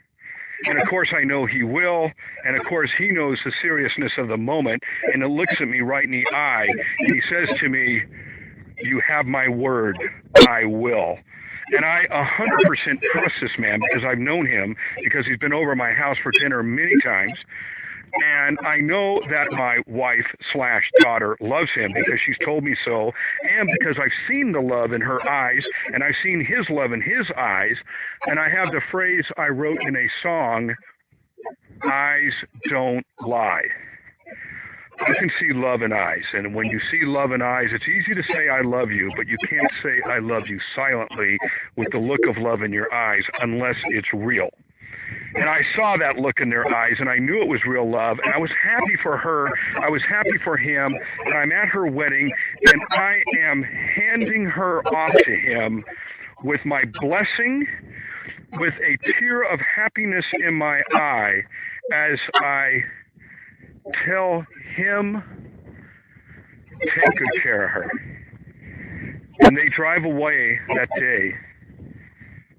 And of course I know he will, and of course he knows the seriousness of the moment, and it looks at me right in the eye, and he says to me, you have my word, I will. And I 100% trust this man because I've known him, because he's been over my house for dinner many times. And I know that my wife/daughter loves him because she's told me so, and because I've seen the love in her eyes, and I've seen his love in his eyes. And I have the phrase I wrote in a song, eyes don't lie. I can see love in eyes, and when you see love in eyes, it's easy to say I love you, but you can't say I love you silently with the look of love in your eyes unless it's real. And I saw that look in their eyes, and I knew it was real love, and I was happy for her, I was happy for him, and I'm at her wedding, and I am handing her off to him with my blessing, with a tear of happiness in my eye, as I tell him, take good care of her. and they drive away that day,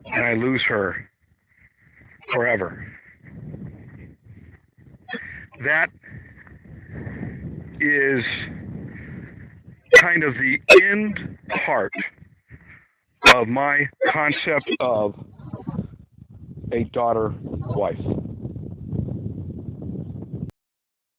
and I lose her forever. That is kind of the end part of my concept of a daughter-wife.